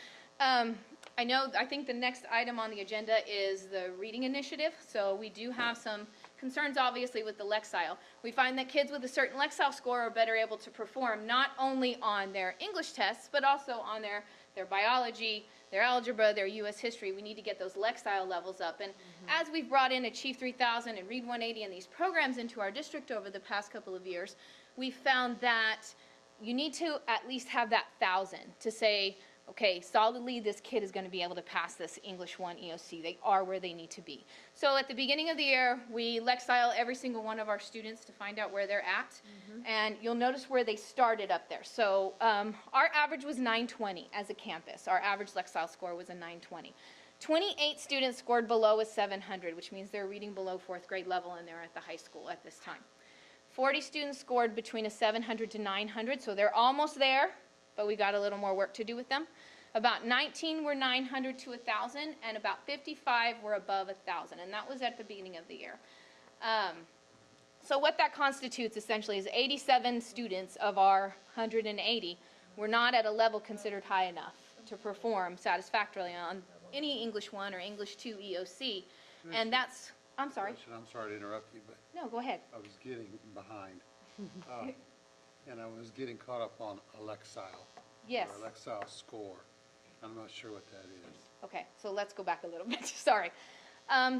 I think the next item on the agenda is the reading initiative. So we do have some concerns, obviously, with the Lexile. We find that kids with a certain Lexile score are better able to perform not only on their English tests, but also on their biology, their algebra, their U.S. history. We need to get those Lexile levels up. And as we've brought in Achieve 3000 and Read 180 and these programs into our district over the past couple of years, we found that you need to at least have that 1,000 to say, okay, solidly this kid is going to be able to pass this English 1 EOC. They are where they need to be. So at the beginning of the year, we Lexile every single one of our students to find out where they're at. And you'll notice where they started up there. So our average was 920 as a campus. Our average Lexile score was a 920. 28 students scored below a 700, which means they're reading below 4th grade level and they're at the high school at this time. 40 students scored between a 700 to 900, so they're almost there, but we got a little more work to do with them. About 19 were 900 to 1,000, and about 55 were above 1,000, and that was at the beginning of the year. So what that constitutes essentially is 87 students of our 180 were not at a level considered high enough to perform satisfactorily on any English 1 or English 2 EOC, and that's, I'm sorry. I'm sorry to interrupt you, but No, go ahead. I was getting behind. And I was getting caught up on Lexile. Yes. Or Lexile score. I'm not sure what that is. Okay, so let's go back a little bit, sorry.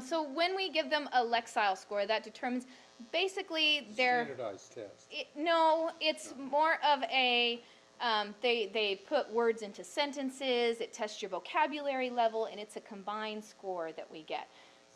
So when we give them a Lexile score, that determines basically their... Standardized test. No, it's more of a, they put words into sentences, it tests your vocabulary level, and it's a combined score that we get.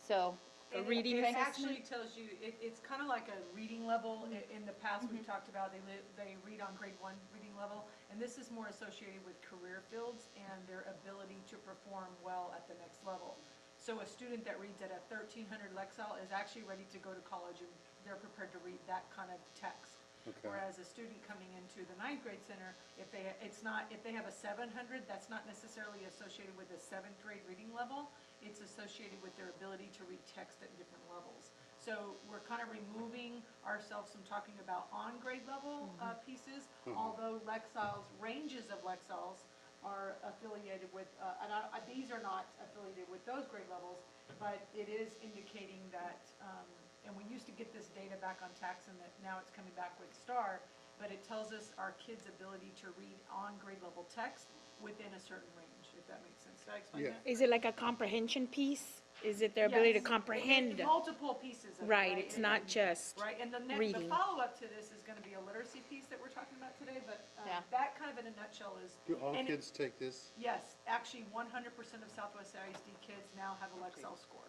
So... It actually tells you, it's kind of like a reading level. In the past, we've talked about they read on grade 1 reading level, and this is more associated with career fields and their ability to perform well at the next level. So a student that reads at a 1300 Lexile is actually ready to go to college, and they're prepared to read that kind of text. Okay. Whereas a student coming into the 9th grade center, if they have a 700, that's not necessarily associated with a 7th grade reading level. It's associated with their ability to read text at different levels. So we're kind of removing ourselves from talking about on-grade level pieces, although Lexiles, ranges of Lexiles are affiliated with, these are not affiliated with those grade levels, but it is indicating that, and we used to get this data back on TAX, and that now it's coming back with STAR, but it tells us our kids' ability to read on-grade level text within a certain range, if that makes sense. Did I explain that? Is it like a comprehension piece? Is it their ability to Yes. comprehend? Multiple pieces of it. Right, it's not just Right, and the reading. follow-up to this is gonna be a literacy piece that we're talking about today, but Yeah. that kind of in a nutshell is. Do all and kids take this? Yes, actually 100% of Southwest ISD kids now have a Lexile score.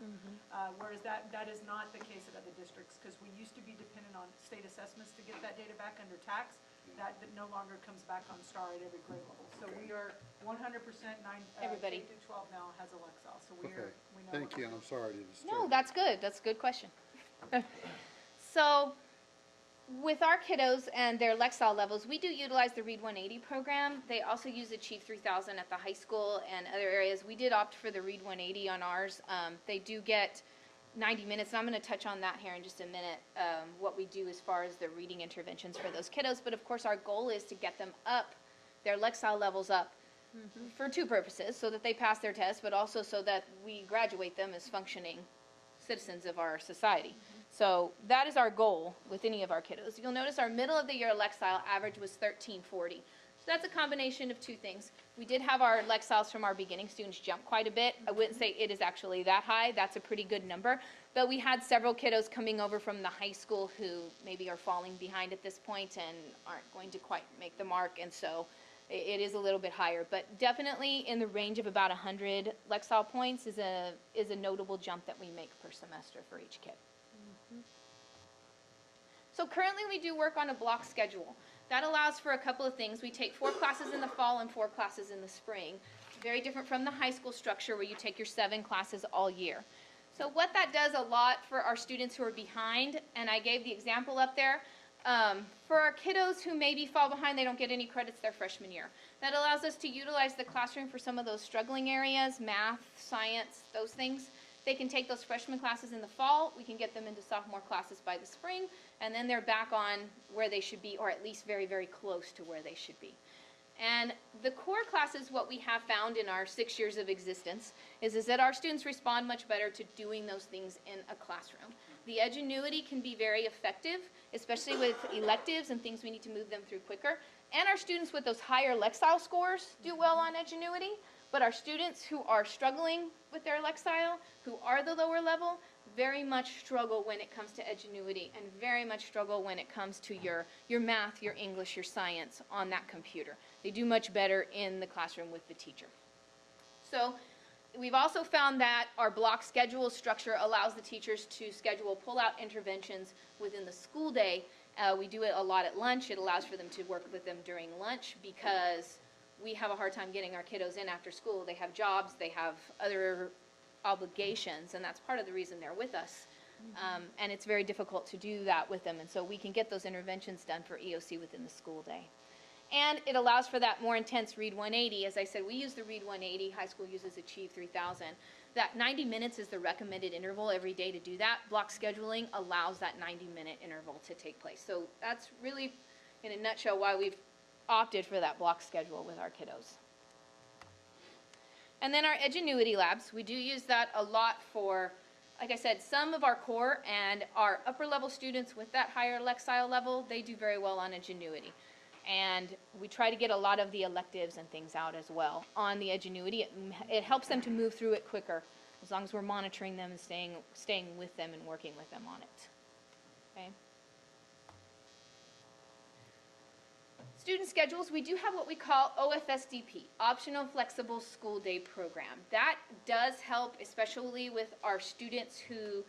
Whereas that is not the case at other districts, because we used to be dependent on state assessments to get that data back under tax. That no longer comes back on STAR at every grade level. So we are 100% Everybody. K through 12 now has a Lexile, so we Okay, know. thank what you, we're I'm sorry to disturb. No, that's good. That's a good question. So with our kiddos and their Lexile levels, we do utilize the Read 180 program. They also use Achieve 3000 at the high school and other areas. We did opt for the Read 180 on ours. They do get 90 minutes, and I'm going to touch on that here in just a minute, what we do as far as the reading interventions for those kiddos. But of course, our goal is to get them up, their Lexile levels up, for two purposes, so that they pass their test, but also so that we graduate them as functioning citizens of our society. So that is our goal with any of our kiddos. You'll notice our middle of the year Lexile average was 1340. So that's a combination of two things. We did have our Lexiles from our beginning students jump quite a bit. I wouldn't say it is actually that high. That's a pretty good number. But we had several kiddos coming over from the high school who maybe are falling behind at this point and aren't going to quite make the mark. And so it is a little bit higher. But definitely in the range of about 100 Lexile points is a notable jump that we make per semester for each kid. So currently we do work on a block schedule. That allows for a couple of things. We take 4 classes in the fall and 4 classes in the spring. Very different from the high school structure where you take your 7 classes all year. So what that does a lot for our students who are behind, and I gave the example up there, for our kiddos who maybe fall behind, they don't get any credits their freshman year. That allows us to utilize the classroom for some of those struggling areas, math, science, those things. They can take those freshman classes in the fall, we can get them into sophomore classes by the spring, and then they're back on where they should be, or at least very, very close to where they should be. And the core classes, what we have found in our 6 years of existence, is that our students respond much better to doing those things in a classroom. The Edgenuity can be very effective, especially with electives and things we need to move them through quicker. And our students with those higher Lexile scores do well on Edgenuity. But our students who are struggling with their Lexile, who are the lower level, very much struggle when it comes to Edgenuity and very much struggle when it comes to your math, your English, your science on that computer. They do much better in the classroom with the teacher. So we've also found that our block schedule structure allows the teachers to schedule pull-out interventions within the school day. We do it a lot at lunch. It allows for them to work with them during lunch because we have a hard time getting our kiddos in after school. They have jobs, they have other obligations, and that's part of the reason they're with us. And it's very difficult to do that with them, and so we can get those interventions done for EOC within the school day. And it allows for that more intense Read 180. As I said, we use the Read 180. High school uses Achieve 3000. That 90 minutes is the recommended interval every day to do that. Block scheduling allows that 90-minute interval to take place. So that's really, in a nutshell, why we've opted for that block schedule with our kiddos. And then our Edgenuity labs, we do use that a lot for, like I said, some of our core and our upper level students with that higher Lexile level, they do very well on Edgenuity. And we try to get a lot of the electives and things out as well on the Edgenuity. It helps them to move through it quicker as long as we're monitoring them and staying with them and working with them on it. Okay. Student schedules, we do have what we call OFSDP, Optional Flexible School Day Program. That does help, especially with our students who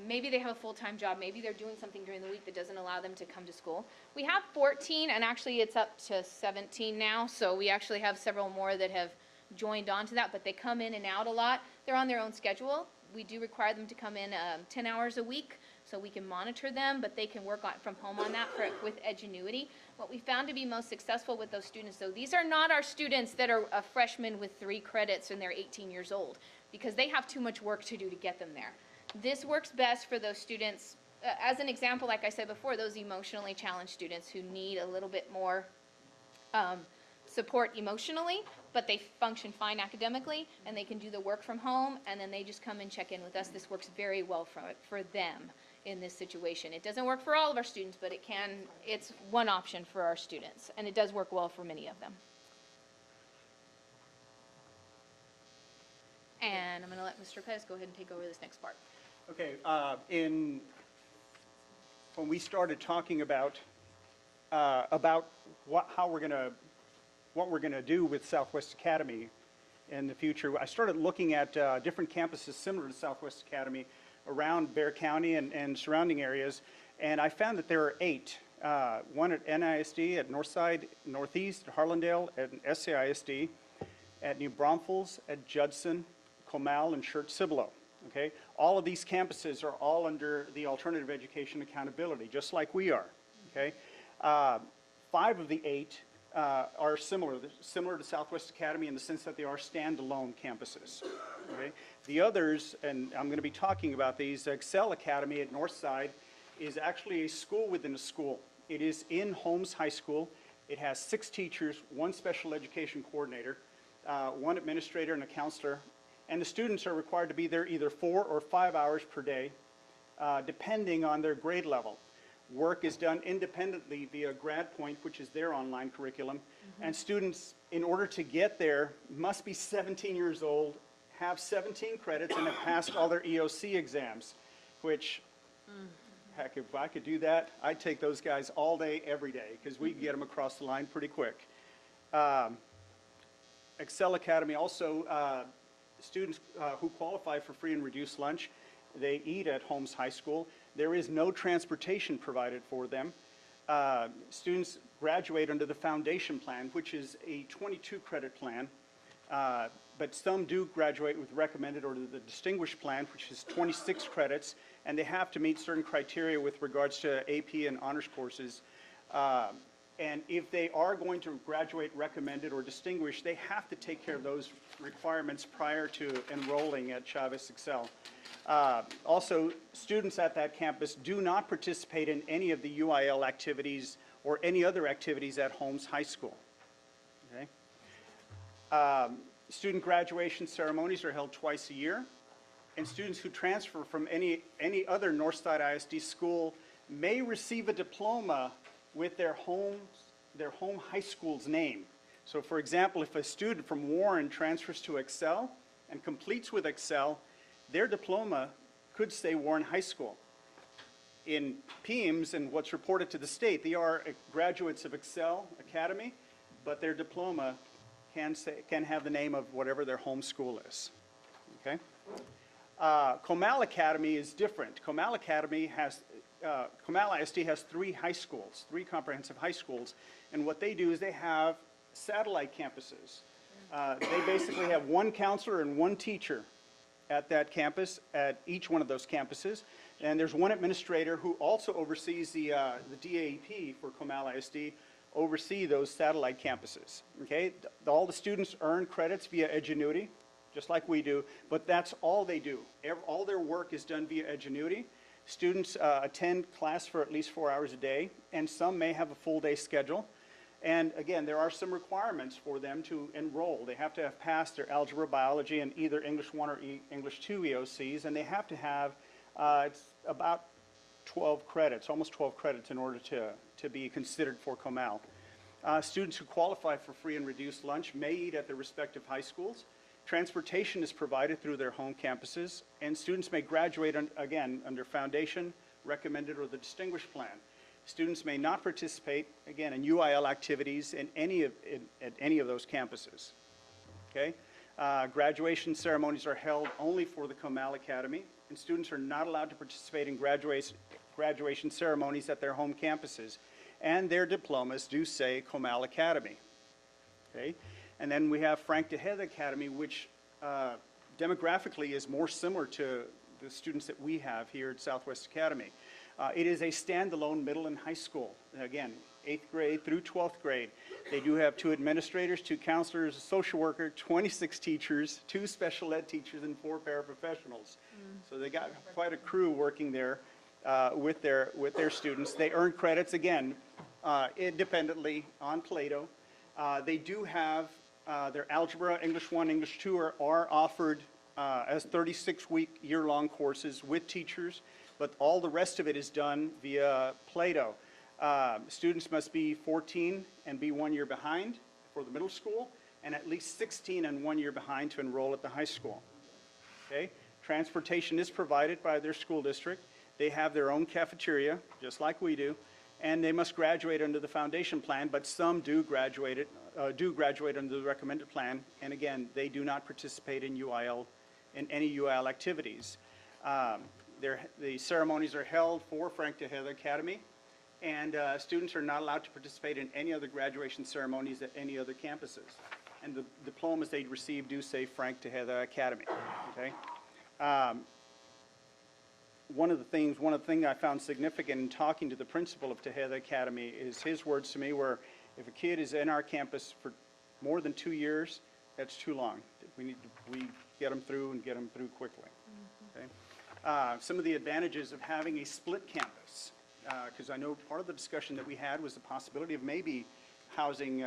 maybe they have a full-time job, maybe they're doing something during the week that doesn't allow them to come to school. We have 14, and actually it's up to 17 now, so we actually have several more that have joined on to that, but they come in and out a lot. They're on their own schedule. We do require them to come in 10 hours a week, so we can monitor them, but they can work from home on that with Edgenuity. What we found to be most successful with those students, though, these are not our students that are a freshman with 3 credits and they're 18 years old, because they have too much work to do to get them there. This works best for those students, as an example, like I said before, those emotionally challenged students who need a little bit more support emotionally, but they function fine academically, and they can do the work from home, and then they just come and check in with us. This works very well for them in this situation. It doesn't work for all of our students, but it's one option for our students, and it does work well for many of them. And I'm going to let Mr. Pettis go ahead and take over this next part. Okay, when we started talking about what we're gonna do with Southwest Academy in the future, I started looking at different campuses similar to Southwest Academy around Bexar County and surrounding areas, and I found that there are 8. One at NISD, at Northside, Northeast, at Harlandale, at SAISD, at New Braunfels, at Judson, Comal, and Church-Cibolo. Okay, all of these campuses are all under the Alternative Education Accountability, just like we are. Okay, 5 of the 8 are similar to Southwest Academy in the sense that they are standalone campuses. Okay, the others, and I'm going to be talking about these. Excel Academy at Northside is actually a school within a school. It is in Holmes High School. It has 6 teachers, 1 special education coordinator, 1 administrator, and a counselor. And the students are required to be there either 4 or 5 hours per day, depending on their grade level. Work is done independently via GradPoint, which is their online curriculum. And students, in order to get there, must be 17 years old, have 17 credits, and have passed all their EOC exams, which, heck, if I could do that, I'd take those guys all day, every day, because we can get them across the line pretty quick. Excel Academy also, students who qualify for free and reduced lunch, they eat at Holmes High School. There is no transportation provided for them. Students graduate under the foundation plan, which is a 22 credit plan, but some do graduate with recommended or the distinguished plan, which is 26 credits, and they have to meet certain criteria with regards to AP and honors courses. And if they are going to graduate recommended or distinguished, they have to take care of those requirements prior to enrolling at Chavez Excel. Also, students at that campus do not participate in any of the UIL activities or any other activities at Holmes High School. Okay? Student graduation ceremonies are held twice a year, and students who transfer from any other Northside ISD school may receive a diploma with their home high school's name. So for example, if a student from Warren transfers to Excel and completes with Excel, their diploma could say Warren High School. In PEAMS and what's reported to the state, they are graduates of Excel Academy, but their diploma can have the name of whatever their home school is. Okay? Comal Academy is different. Comal Academy has, Comal ISD has 3 high schools, 3 comprehensive high schools, and what they do is they have satellite campuses. They basically have 1 counselor and 1 teacher at that campus, at each one of those campuses, and there's 1 administrator who also oversees the DAEP for Comal ISD, oversee those satellite campuses. Okay, all the students earn credits via Edgenuity, just like we do, but that's all they do. All their work is done via Edgenuity. Students attend class for at least 4 hours a day, and some may have a full day schedule. And again, there are some requirements for them to enroll. They have to have passed their algebra, biology, and either English 1 or English 2 EOCs, and they have to have it's about 12 credits, almost 12 credits in order to be considered for Comal. Students who qualify for free and reduced lunch may eat at their respective high schools. Transportation is provided through their home campuses, and students may graduate, again, under Foundation, Recommended, or the Distinguished Plan. Students may not participate, again, in UIL activities at any of those campuses. Okay? Graduation ceremonies are held only for the Comal Academy, and students are not allowed to participate in graduation ceremonies at their home campuses, and their diplomas do say Comal Academy. Okay? And then we have Frank DeHeth Academy, which demographically is more similar to the students that we have here at Southwest Academy. It is a standalone middle and high school. Again, 8th grade through 12th grade. They do have 2 administrators, 2 counselors, a social worker, 26 teachers, 2 special ed teachers, and 4 paraprofessionals. So they got quite a crew working there with their students. They earn credits, again, independently on Plato. They do have their algebra, English 1, English 2 are offered as 36-week year-long courses with teachers, but all the rest of it is done via Plato. Students must be 14 and be 1 year behind for the middle school, and at least 16 and 1 year behind to enroll at the high school. Okay? Transportation is provided by their school district. They have their own cafeteria, just like we do, and they must graduate under the Foundation Plan, but some do graduate under the Recommended Plan, and again, they do not participate in any UIL activities. The ceremonies are held for Frank DeHeth Academy, and students are not allowed to participate in any other graduation ceremonies at any other campuses. And the diplomas they receive do say Frank DeHeth Academy. Okay. One of the things I found significant in talking to the principal of DeHeth Academy is his words to me were, if a kid is in our campus for more than 2 years, that's too long. We get them through and get them through quickly. Okay? Some of the advantages of having a split campus, because I know part of the discussion that we had was the possibility of maybe housing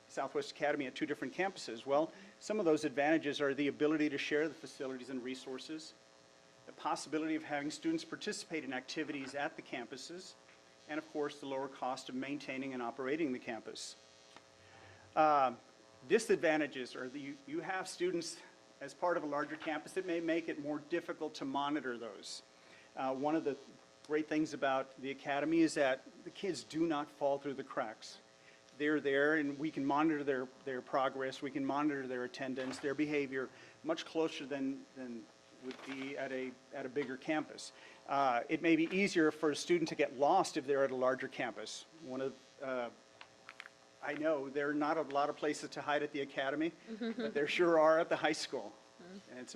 Southwest Academy at 2 different campuses. Well, some of those advantages are the ability to share the facilities and resources, the possibility of having students participate in activities at the campuses, and of course the lower cost of maintaining and operating the campus. Disadvantages are you have students as part of a larger campus. It may make it more difficult to monitor those. One of the great things about the academy is that the kids do not fall through the cracks. They're there, and we can monitor their progress, we can monitor their attendance, their behavior, much closer than would be at a bigger campus. It may be easier for a student to get lost if they're at a larger campus. I know there are not a lot of places to hide at the academy, but there sure are at the high school. And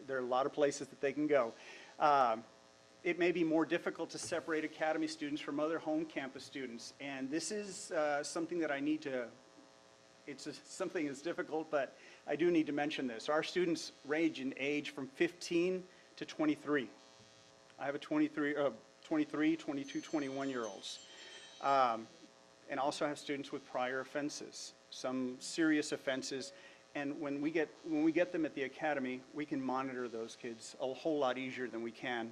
there are a lot of places that they can go. It may be more difficult to separate academy students from other home campus students, and this is something that I need to, something that's difficult, but I do need to mention this. Our students range in age from 15 to 23. I have a 23, 22, 21-year-olds. And also have students with prior offenses, some serious offenses. And when we get them at the academy, we can monitor those kids a whole lot easier than we can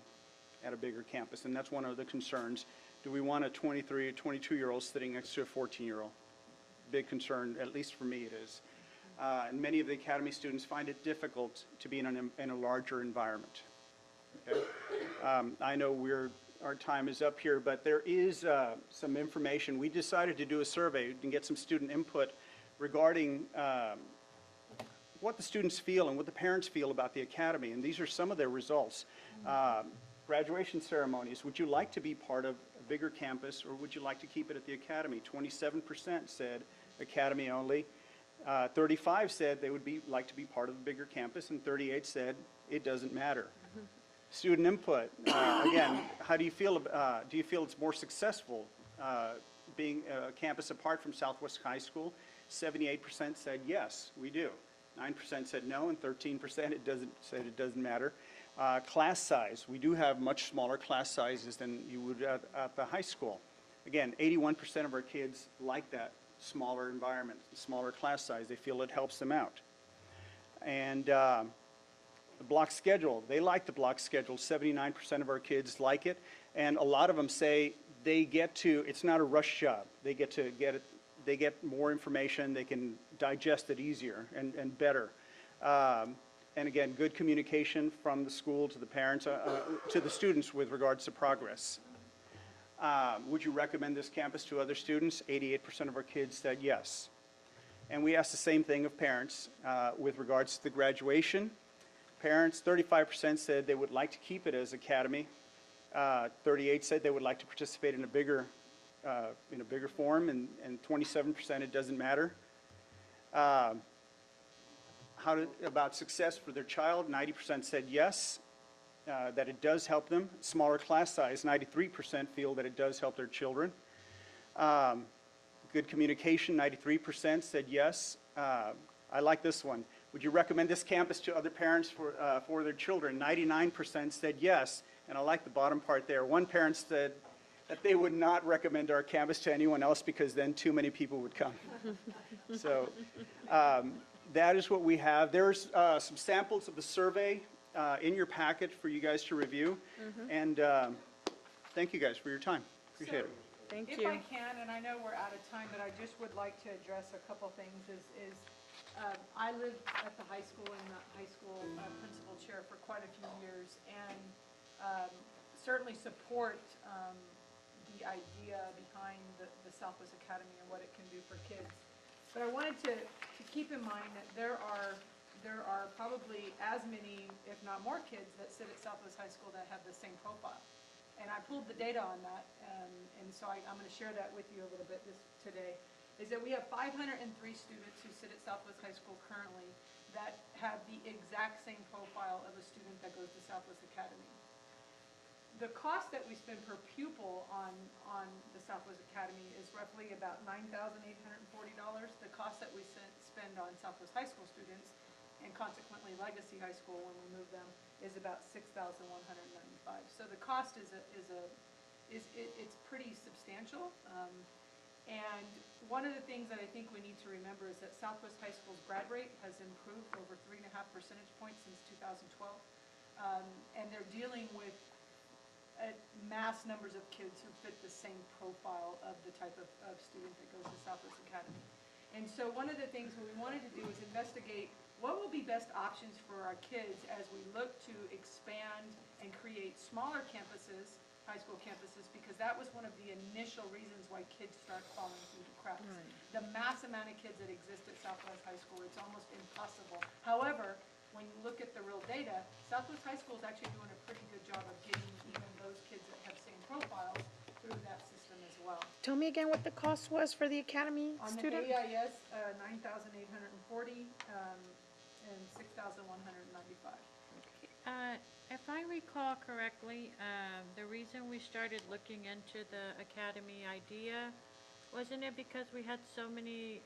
at a bigger campus. And that's one of the concerns. Do we want a 23 or 22-year-old sitting next to a 14-year-old? big concern, at least for me it is. And many of the academy students find it difficult to be in a larger environment. Okay? I know our time is up here, but there is some information. We decided to do a survey and get some student input regarding what the students feel and what the parents feel about the academy, and these are some of their results. Graduation ceremonies, would you like to be part of a bigger campus, or would you like to keep it at the academy? 27% said academy only. 35 said they would like to be part of a bigger campus, and 38 said it doesn't matter. Student input, again, how do you feel it's more successful being a campus apart from Southwest High School? 78% said yes, we do. 9% said no, and 13% said it doesn't matter. Class size, we do have much smaller class sizes than you would at the high school. Again, 81% of our kids like that smaller environment, smaller class size. They feel it helps them out. And the block schedule, they like the block schedule. 79% of our kids like it, and a lot of them say it's not a rush job. They get more information, they can digest it easier and better. And again, good communication from the school to the parents, to the students with regards to progress. Would you recommend this campus to other students? 88% of our kids said yes. And we asked the same thing of parents with regards to the graduation. Parents, 35% said they would like to keep it as academy. 38 said they would like to participate in a bigger form, and 27% it doesn't matter. About success for their child, 90% said yes, that it does help them. Smaller class size, 93% feel that it does help their children. Good communication, 93% said yes. I like this one. Would you recommend this campus to other parents for their children? 99% said yes, and I like the bottom part there. One parent said that they would not recommend our campus to anyone else because then too many people would come. So that is what we have. There's some samples of the survey in your packet for you guys to review. And thank you guys for your time. Appreciate it. Thank you. If I can, and I know we're out of time, but I just would like to address a couple things. I lived at the high school and the high school principal chair for quite a few years, and certainly support the idea behind the Southwest Academy and what it can do for kids. But I wanted to keep in mind that there are probably as many, if not more, kids that sit at Southwest High School that have the same profile. And I pulled the data on that, and so I'm going to share that with you a little bit today, is that we have 503 students who sit at Southwest High School currently that have the exact same profile of a student that goes to Southwest Academy. The cost that we spend per pupil on the Southwest Academy is roughly about $9,840. The cost that we spend on Southwest High School students, and consequently Legacy High School when we move them, is about $6,195. So the cost it's pretty substantial. And one of the things that I think we need to remember is that Southwest High School's grad rate has improved over 3.5 percentage points since 2012. And they're dealing with mass numbers of kids who fit the same profile of the type of student that goes to Southwest Academy. And so one of the things we wanted to do is investigate what will be best options for our kids as we look to expand and create smaller campuses, high school campuses, because that was one of the initial reasons why kids start falling through the cracks. The mass amount of kids that exist at Southwest High School, it's almost impossible. However, when you look at the real data, Southwest High School is actually doing a pretty good job of getting even those kids that have same profiles through that system as well. Tell me again what the cost was for the academy student? On the AIS, $9,840 and $6,195. If I recall correctly, the reason we started looking into the academy idea, wasn't it because we had so many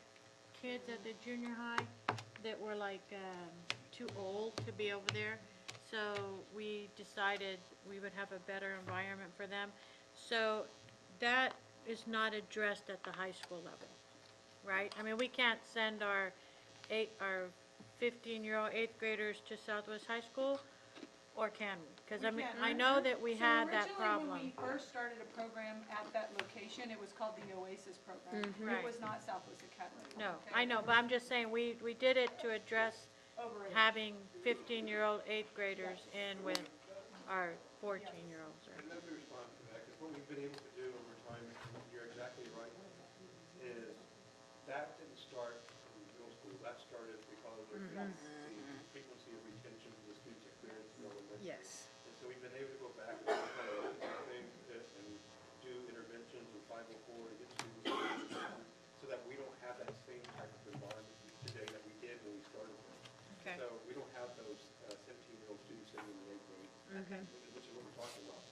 kids at the junior high that were like too old to be over there? So we decided we would have a better environment for them. So that is not addressed at the high school level, right? I mean, we can't send our 15-year-old 8th graders to Southwest High School Or can we? Because We I mean, can. I know that we had that So problem. originally, when we first started a program at that location, it was called the Oasis Program. Mhm. It Right. was not Southwest Academy. No, okay? I know, but I'm just saying, we did it to address Over it. having 15-year-old eighth graders in with our 14-year-olds. And let me respond to that, because what we've been able to do over time, and you're exactly right, is that didn't start in middle school. That started because of the frequency of retention of the students' experience in elementary. Yes. And so we've been able to go back and kind of look at things and do interventions in 504 to get students so that we don't have that same type of environment today that we did when we started. Okay. So we don't have those 17-year-old students sitting in the eighth grade, Okay. which is what we're talking about.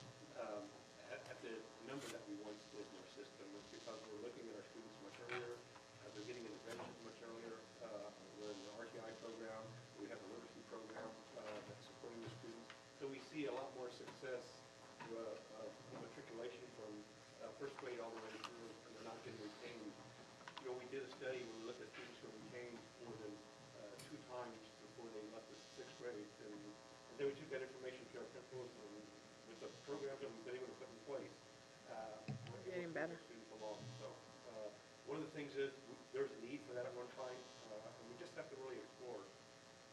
At the number that we once did in our system, it's because we're looking at our students much earlier, they're getting interventions much earlier. We're in the RTI program, we have a literacy program that's supporting the students. So we see a lot more success matriculation from first grade all the way through, and they're not getting retained. You know, we did a study where we looked at students who were retained more than 2 times before they left the 6th grade, and then we took that information to our principals, and with the programs that we've been able to put in place, we're able to move the students along. So one of the things is there's a need for that at one time, and we just have to really explore.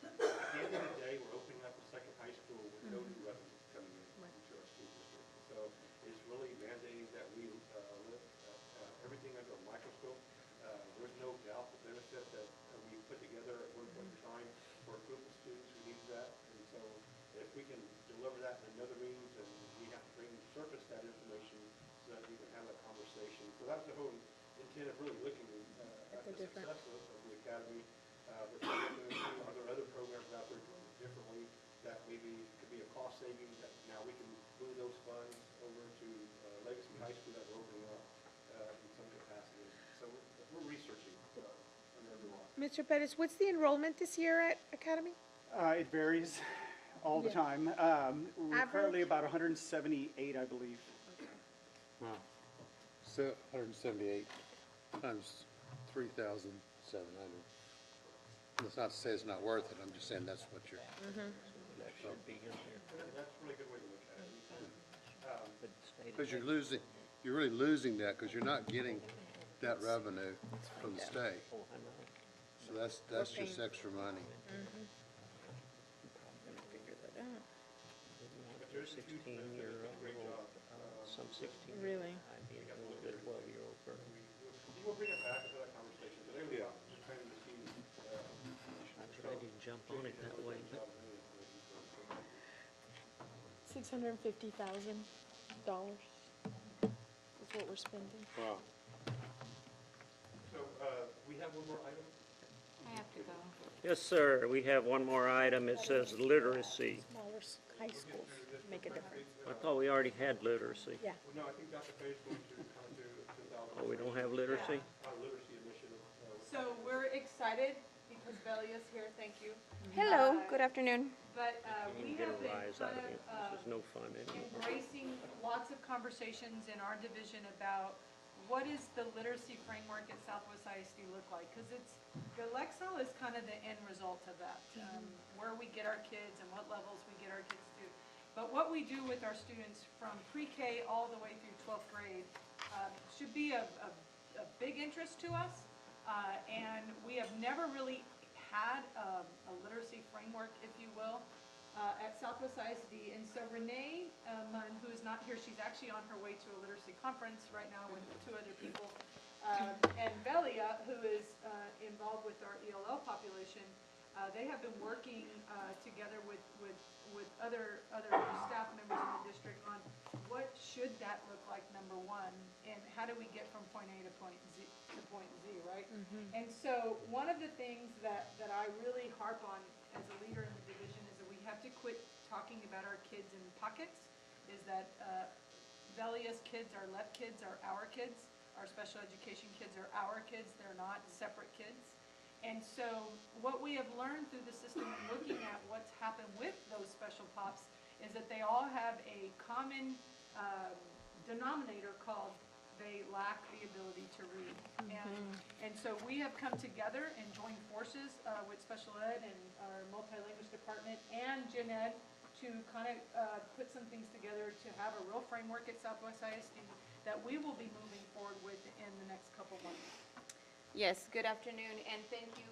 At the end of the day, we're opening up a second high school with no new revenue coming into our school district. So it's really mandating that we look at everything under a microscope. There's no doubt the benefit that we put together at one point in time for a group of students who needs that. And so if we can deliver that in another means, and we have to surface that information so that we can have that conversation. So that's the whole intent of really looking at the success of the academy. We're looking at are there other programs out there doing it differently that maybe could be a cost savings, that now we can move those funds over to Legacy High School that we're opening up in some capacity. So we're researching on every one. Mr. Pettis, what's the enrollment this year at Academy? It varies all the time. We're currently about 178, I believe. Wow. So 178 times 3,700. That's not to say it's not worth it, I'm just saying that's what you're. That should be in there. That's a really good way to look at it. Because you're really losing that because you're not getting that revenue from the state. So that's just extra money. But there's 16-year-old, some 16. Really? Being with a 12-year-old girl. We'll bring it back into that conversation. Today we are just trying to see. I tried to jump on it that way, but $650,000 is what we're spending. Wow. So we have one more item. I have to go. yes, sir, we have one more item. It says literacy. Smaller high schools make a difference. I thought we already had literacy. Yeah. Well, no, I think Dr. Page is going to come to 2000. Oh, we don't have literacy? Literacy initiative. So we're excited because Belia's here, thank you. Hello, good afternoon. But we Get have a been rise out kind of it. of This is no fun anymore. embracing lots of conversations in our division about what is the literacy framework at Southwest ISD look like? Because the Lexile is kind of the end result of that, where we get our kids and what levels we get our kids to. But what we do with our students from pre-K all the way through 12th grade should be of big interest to us. And we have never really had a literacy framework, if you will, at Southwest ISD. And so Renee Munn, who is not here, she's actually on her way to a literacy conference right now with 2 other people. And Belia, who is involved with our ELL population, they have been working together with other staff members in the district on what should that look like, number one, and how do we get from point A to point Z, right? And so one of the things that I really harp on as a leader in the division is that we have to quit talking about our kids in pockets, is that Belia's kids, our left kids, are our kids. Our special education kids are our kids. They're not separate kids. And so what we have learned through the system and looking at what's happened with those special pops is that they all have a common denominator called they lack the ability to read. And so we have come together and joined forces with special ed and our multilanguage department and gen ed to kind of put some things together to have a real framework at Southwest ISD that we will be moving forward with in the next couple months. Yes, good afternoon, and thank you,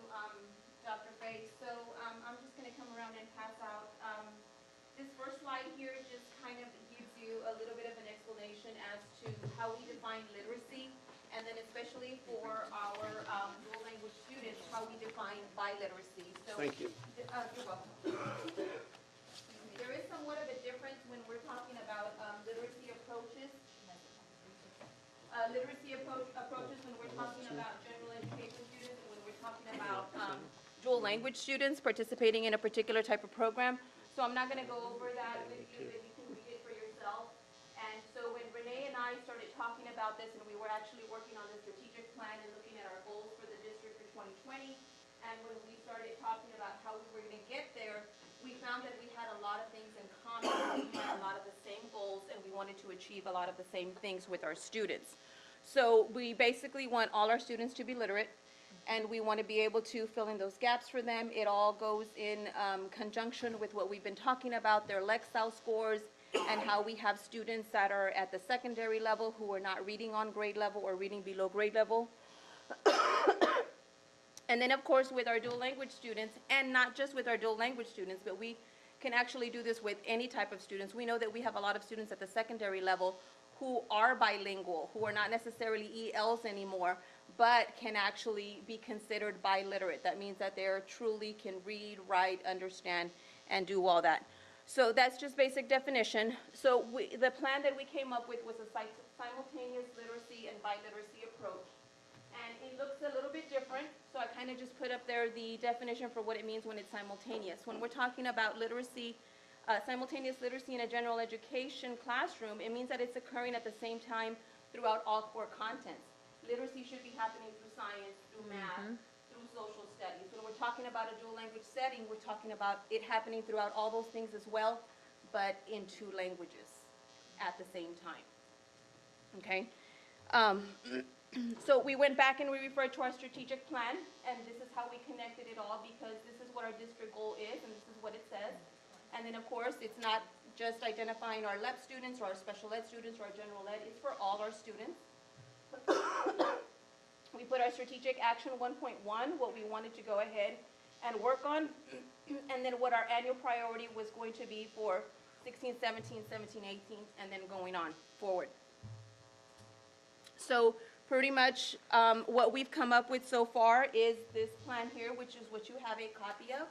Dr. Fay. So I'm just going to come around and pass out. This first slide here just kind of gives you a little bit of an explanation as to how we define literacy, and then especially for our dual language students, how we define biliteracy. So, Thank you. You're welcome. There is somewhat of a difference when we're talking about literacy approaches. Approaches when we're talking about general education students, and when we're talking about dual language students participating in a particular type of program. So I'm not going to go over that with you, but you can read it for yourself. And so when Renee and I started talking about this, and we were actually working on the strategic plan and looking at our goals for the district for 2020, and when we started talking about how we were going to get there, we found that we had a lot of things in common. We had a lot of the same goals, and we wanted to achieve a lot of the same things with our students. So we basically want all our students to be literate, and we want to be able to fill in those gaps for them. It all goes in conjunction with what we've been talking about, their Lexile scores, and how we have students that are at the secondary level who are not reading on grade level or reading below grade level. And then, of course, with our dual language students, and not just with our dual language students, but we can actually do this with any type of students. We know that we have a lot of students at the secondary level who are bilingual, who are not necessarily ELs anymore, but can actually be considered biliterate. That means that they truly can read, write, understand, and do all that. So that's just basic definition. So the plan that we came up with was a simultaneous literacy and biliteracy approach. And it looks a little bit different, so I kind of just put up there the definition for what it means when it's simultaneous. When we're talking about literacy, simultaneous literacy in a general education classroom, it means that it's occurring at the same time throughout all core contents. Literacy should be happening through science, through math, through social studies. When we're talking about a dual language setting, we're talking about it happening throughout all those things as well, but in two languages at the same time. Okay? So we went back and we referred to our strategic plan, and this is how we connected it all, because this is what our district goal is, and this is what it says. And then, of course, it's not just identifying our LEP students or our special ed students or our general ed, it's for all our students. We put our strategic action 1.1, what we wanted to go ahead and work on, and then what our annual priority was going to be for 16, 17, 17, 18, and then going on forward. So pretty much what we've come up with so far is this plan here, which is what you have a copy of.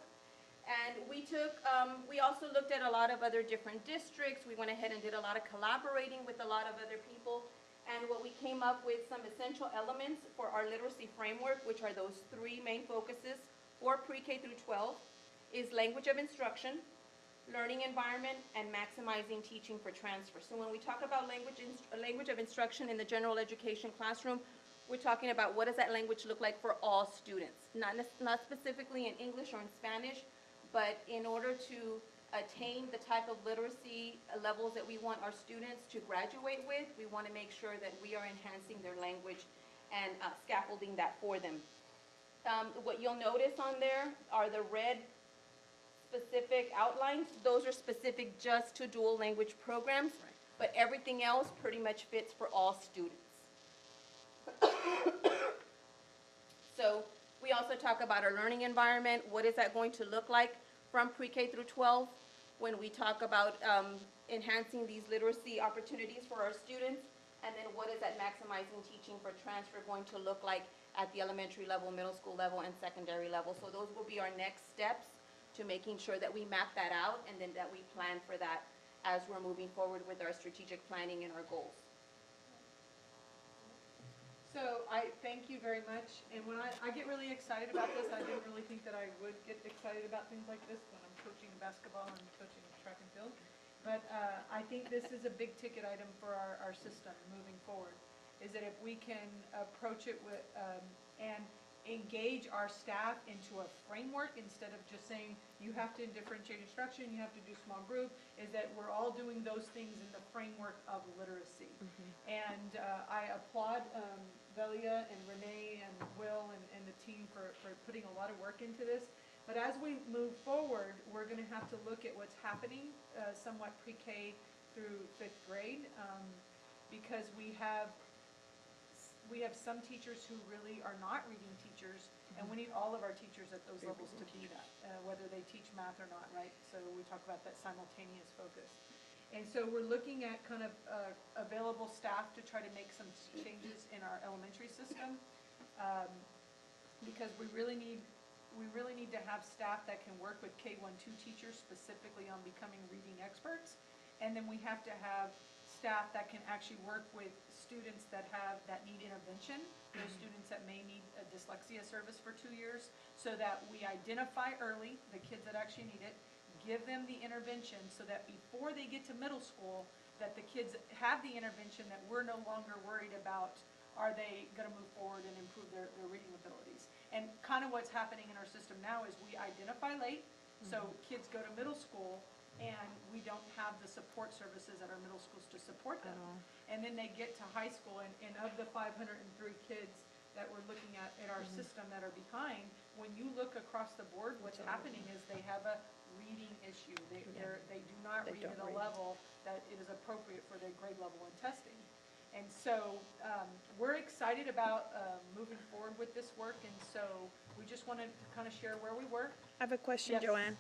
And we also looked at a lot of other different districts. We went ahead and did a lot of collaborating with a lot of other people. And what we came up with some essential elements for our literacy framework, which are those three main focuses for pre-K through 12, is language of instruction, learning environment, and maximizing teaching for transfer. So when we talk about language of instruction in the general education classroom, we're talking about what does that language look like for all students, not specifically in English or in Spanish, but in order to attain the type of literacy levels that we want our students to graduate with, we want to make sure that we are enhancing their language and scaffolding that for them. What you'll notice on there are the red specific outlines. Those are specific just to dual language programs, but everything else pretty much fits for all students. So we also talk about our learning environment. What is that going to look like from pre-K through 12 when we talk about enhancing these literacy opportunities for our students? And then what is that maximizing teaching for transfer going to look like at the elementary level, middle school level, and secondary level? So those will be our next steps to making sure that we map that out and then that we plan for that as we're moving forward with our strategic planning and our goals. So I thank you very much, and when I get really excited about this, I didn't really think that I would get excited about things like this when I'm coaching basketball and coaching track and field, but I think this is a big ticket item for our system moving forward, is that if we can approach it with, and engage our staff into a framework instead of just saying you have to differentiate instruction, you have to do small group, is that we're all doing those things in the framework of literacy. And I applaud Velia and Renee and Will and the team for putting a lot of work into this. But as we move forward, we're gonna have to look at what's happening, somewhat pre-K through 5th grade, because we have some teachers who really are not reading teachers, and we need all of our teachers at those levels to be that, whether they teach math or not, right? So we talk about that simultaneous focus. And so we're looking at kind of available staff to try to make some changes in our elementary system, because we really need to have staff that can work with K-1-2 teachers specifically on becoming reading experts. And then we have to have staff that can actually work with students that need intervention, those students that may need a dyslexia service for 2 years, so that we identify early the kids that actually need it, give them the intervention so that before they get to middle school, that the kids have the intervention, that we're no longer worried about, are they gonna move forward and improve their reading abilities. And kind of what's happening in our system now is we identify late, so kids go to middle school and we don't have the support services at our middle schools to support them. And then they get to high school, and of the 503 kids that we're looking at in our system that are behind, when you look across the board, what's happening is they have a reading issue. They do not read at a level that it is appropriate for their grade level in testing. And so we're excited about moving forward with this work, and so we just wanted to kind of share where we were. I have a question, Yes. Joanne.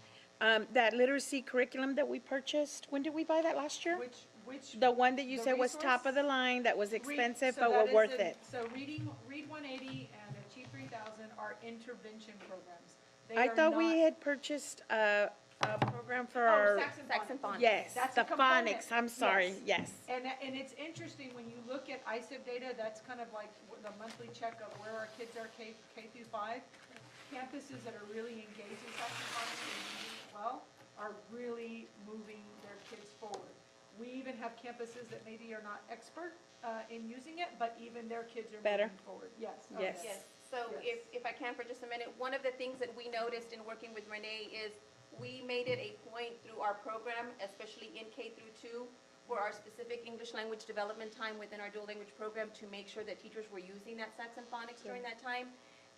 That literacy curriculum that we purchased, when did we buy that last year? Which The one that you the said was top of the line, that was expensive, but were worth it. So Read 180 and Achieve 3000 are intervention programs. They I are thought we not- had purchased a program for Oh, our. Saxon Phonics. Yes, That's the a component. phonics, I'm sorry, yes. And it's interesting, when you look at ISIP data, that's kind of like the monthly check of where our kids are K through 5. Campuses that are really engaged in Saxon Phonics and using it well are really moving their kids forward. We even have campuses that maybe are not expert in using it, but even their kids are Better. moving forward. Yes. Oh, Yes. Yes, so if I can for just a minute, one of the things that we noticed in working with Renee is we made it a point through our program, especially in K through 2, for our specific English language development time within our dual language program, to make sure that teachers were using that Saxon Phonics during that time.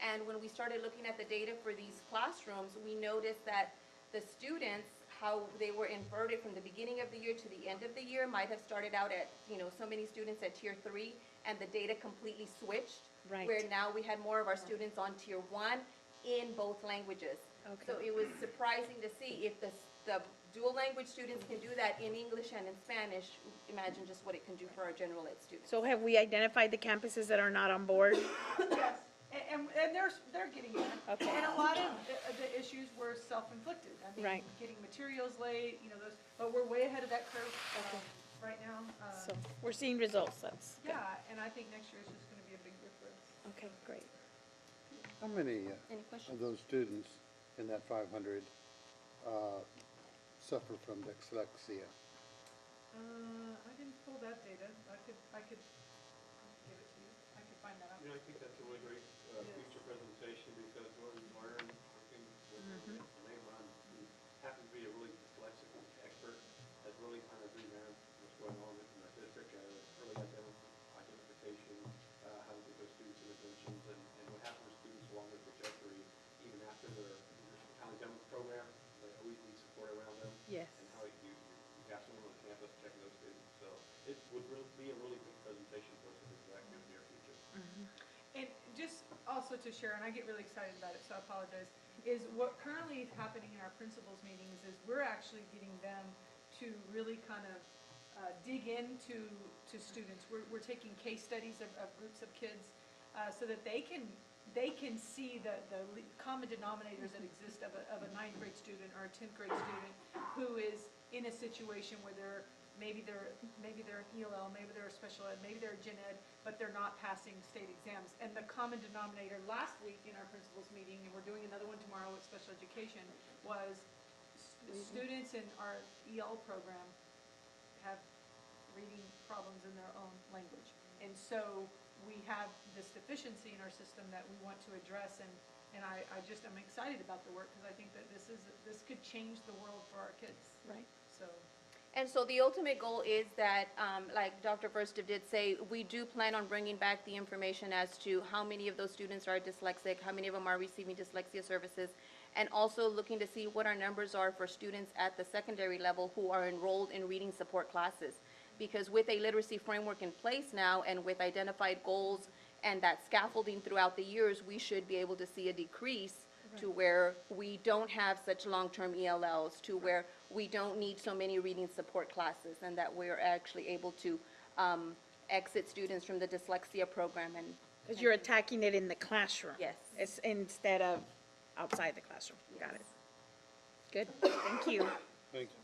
And when we started looking at the data for these classrooms, we noticed that the students, how they were inverted from the beginning of the year to the end of the year, might have started out at, so many students at tier 3, and the data completely switched. Right. Where now we had more of our students on tier 1 in both languages. Okay. So it was surprising to see if the dual language students can do that in English and in Spanish, imagine just what it can do for our general ed students. So have we identified the campuses that are not on board? Yes, and they're getting there. Okay. And a lot of the issues were self-inflicted. I mean, Right. getting materials late, but we're way ahead of that curve right now. So we're seeing results, that's good. Yeah, and I think next year is just gonna be a big year for us. Okay, great. How many Any questions? of those students in that 500 suffer from dyslexia? I didn't pull that data. I could give it to you. I could find that out. I think that's a really great future presentation, because what we learned working with Leymon, who happens to be a really dyslexic expert, has really kind of revamped what's going on in our district, early identification, how to get those students interventions, and what happens with students along their trajectory, even after their county demo program. They always need support around them. Yes. And how you have someone on campus checking those students. So it would really be a really big presentation for us if we do that in the near future. And just also to share, and I get really excited about it, so I apologize, is what currently is happening in our principals meetings is we're actually getting them to really kind of dig into students. We're taking case studies of groups of kids so that they can see the common denominators that exist of a 9th grade student or a 10th grade student who is in a situation where maybe they're an ELL, maybe they're a special ed, maybe they're a gen ed, but they're not passing state exams. And the common denominator last week in our principals meeting, and we're doing another one tomorrow with special education, was students in our EL program have reading problems in their own language. And so we have this deficiency in our system that we want to address, and I'm excited about the work, because I think that this could change the world for our kids. Right. So. And so the ultimate goal is that, like Dr. Verstev did say, we do plan on bringing back the information as to how many of those students are dyslexic, how many of them are receiving dyslexia services, and also looking to see what our numbers are for students at the secondary level who are enrolled in reading support classes. Because with a literacy framework in place now and with identified goals and that scaffolding throughout the years, we should be able to see a decrease to where we don't have such long-term ELLs, to where we don't need so many reading support classes, and that we're actually able to exit students from the dyslexia program. And Because you're attacking it in the classroom. Yes. It's instead of outside the classroom. Got it. Good, thank you. Thank you.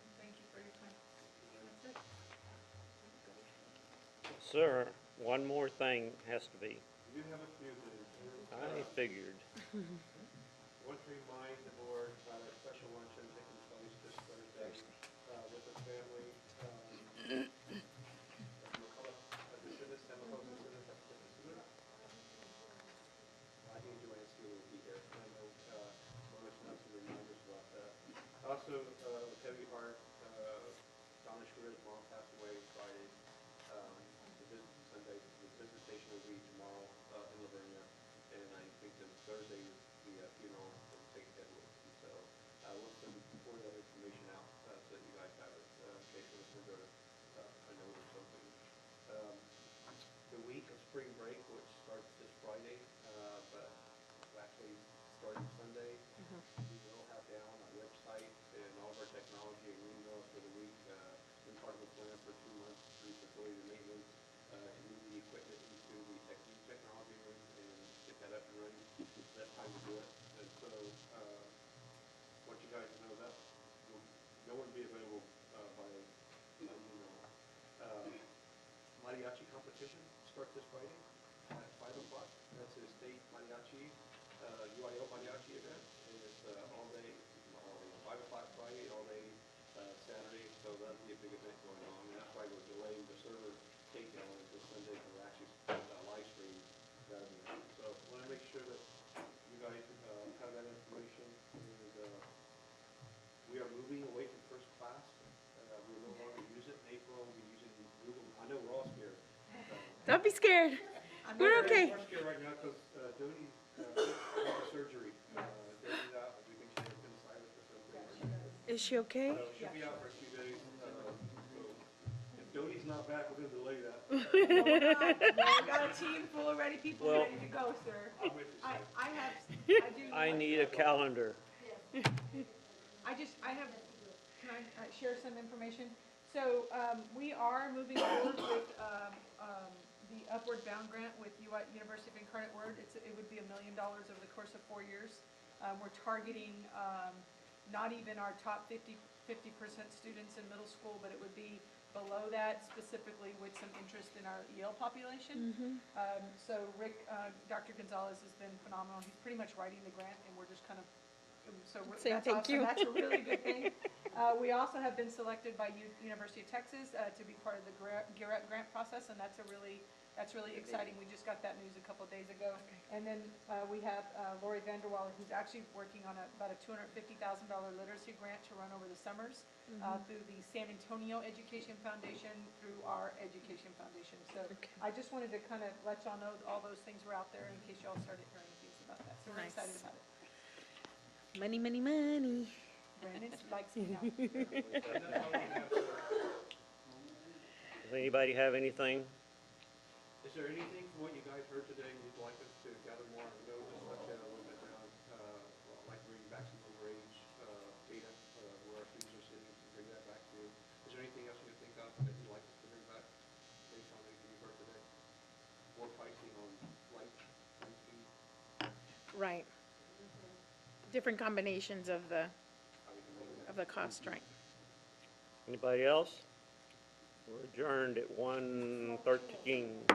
Sir, one more thing has to be. You have a few things. I figured. Want to remind the board about a special luncheon taking place this Thursday with the family. I think Joanne Steele will be here. I know Mona sent out some reminders about that. Also, with heavy heart, Donna Schroeder's mom passed away Friday. Sunday, the business station will be tomorrow in Lavernia, and I think that Thursday is the funeral and take it with us. So I want to pour that information out so that you guys have it in case you want to go to a note or something. The week of spring break, which starts this Friday, but actually starting Sunday, we will have down our website and all of our technology and emails for the week. Been part of the plan for 2 months through facility maintenance. To move the equipment into the technology room and get that up and running. That's time to do it. And so, what you guys know, that no one will be available by mariachi competition starts this Friday at 5 o'clock. That's a state mariachi, UIL mariachi event, and it's all day, 5 o'clock Friday, all day Saturday. So that'll be a big event going on, and that's why we're delaying the server takedown until Sunday for actually live stream that event. So I want to make sure that you guys have that information. And we are moving away from first class. We will no longer use it in April. We'll be using Google. I know we're all scared. Don't be scared. We're okay. We're scared right now because Dodie had a surgery. Dodie's out. We think she's been silent for something. Is she okay? She'll be out for a few days. If Dodie's not back, we're going to delay that. I've got a team full of ready people Well, ready to go, sir. I'm with you, sir. I need a calendar. I have, can I share some information? So, we are moving forward with, the Upward Bound grant with University of Incarnate Word. It would be $1 million over the course of 4 years. We're targeting, not even our top 50% students in middle school, but it would be below that, specifically with some interest in our EL population. So Rick, Dr. Gonzalez has been phenomenal. He's pretty much writing the grant, and we're just kind of, Saying that's thank awesome. you. That's a really good thing. We also have been selected by University of Texas to be part of the GERET grant process, and that's really exciting. We just got that news a couple of days ago. And then we have Lori Vanderwaal, who's actually working on about a $250,000 literacy grant to run over the summers through the San Antonio Education Foundation, through our Education Foundation. So I just wanted to kind of let y'all know all those things were out there in case y'all started hearing things about that. So we're Nice. excited about it. Money, money, money. Brandon likes me now. Does anybody have anything? Is there anything from what you guys heard today you'd like us to gather more and go just touch down a little bit down, like bring back some overage data where our students are sitting to bring that back to you? Is there anything else you can think of that you'd like us to bring back based on anything you heard today? More pricing on light speed? Right. Different combinations of the cost, right? Anybody else? We're adjourned at 1:13.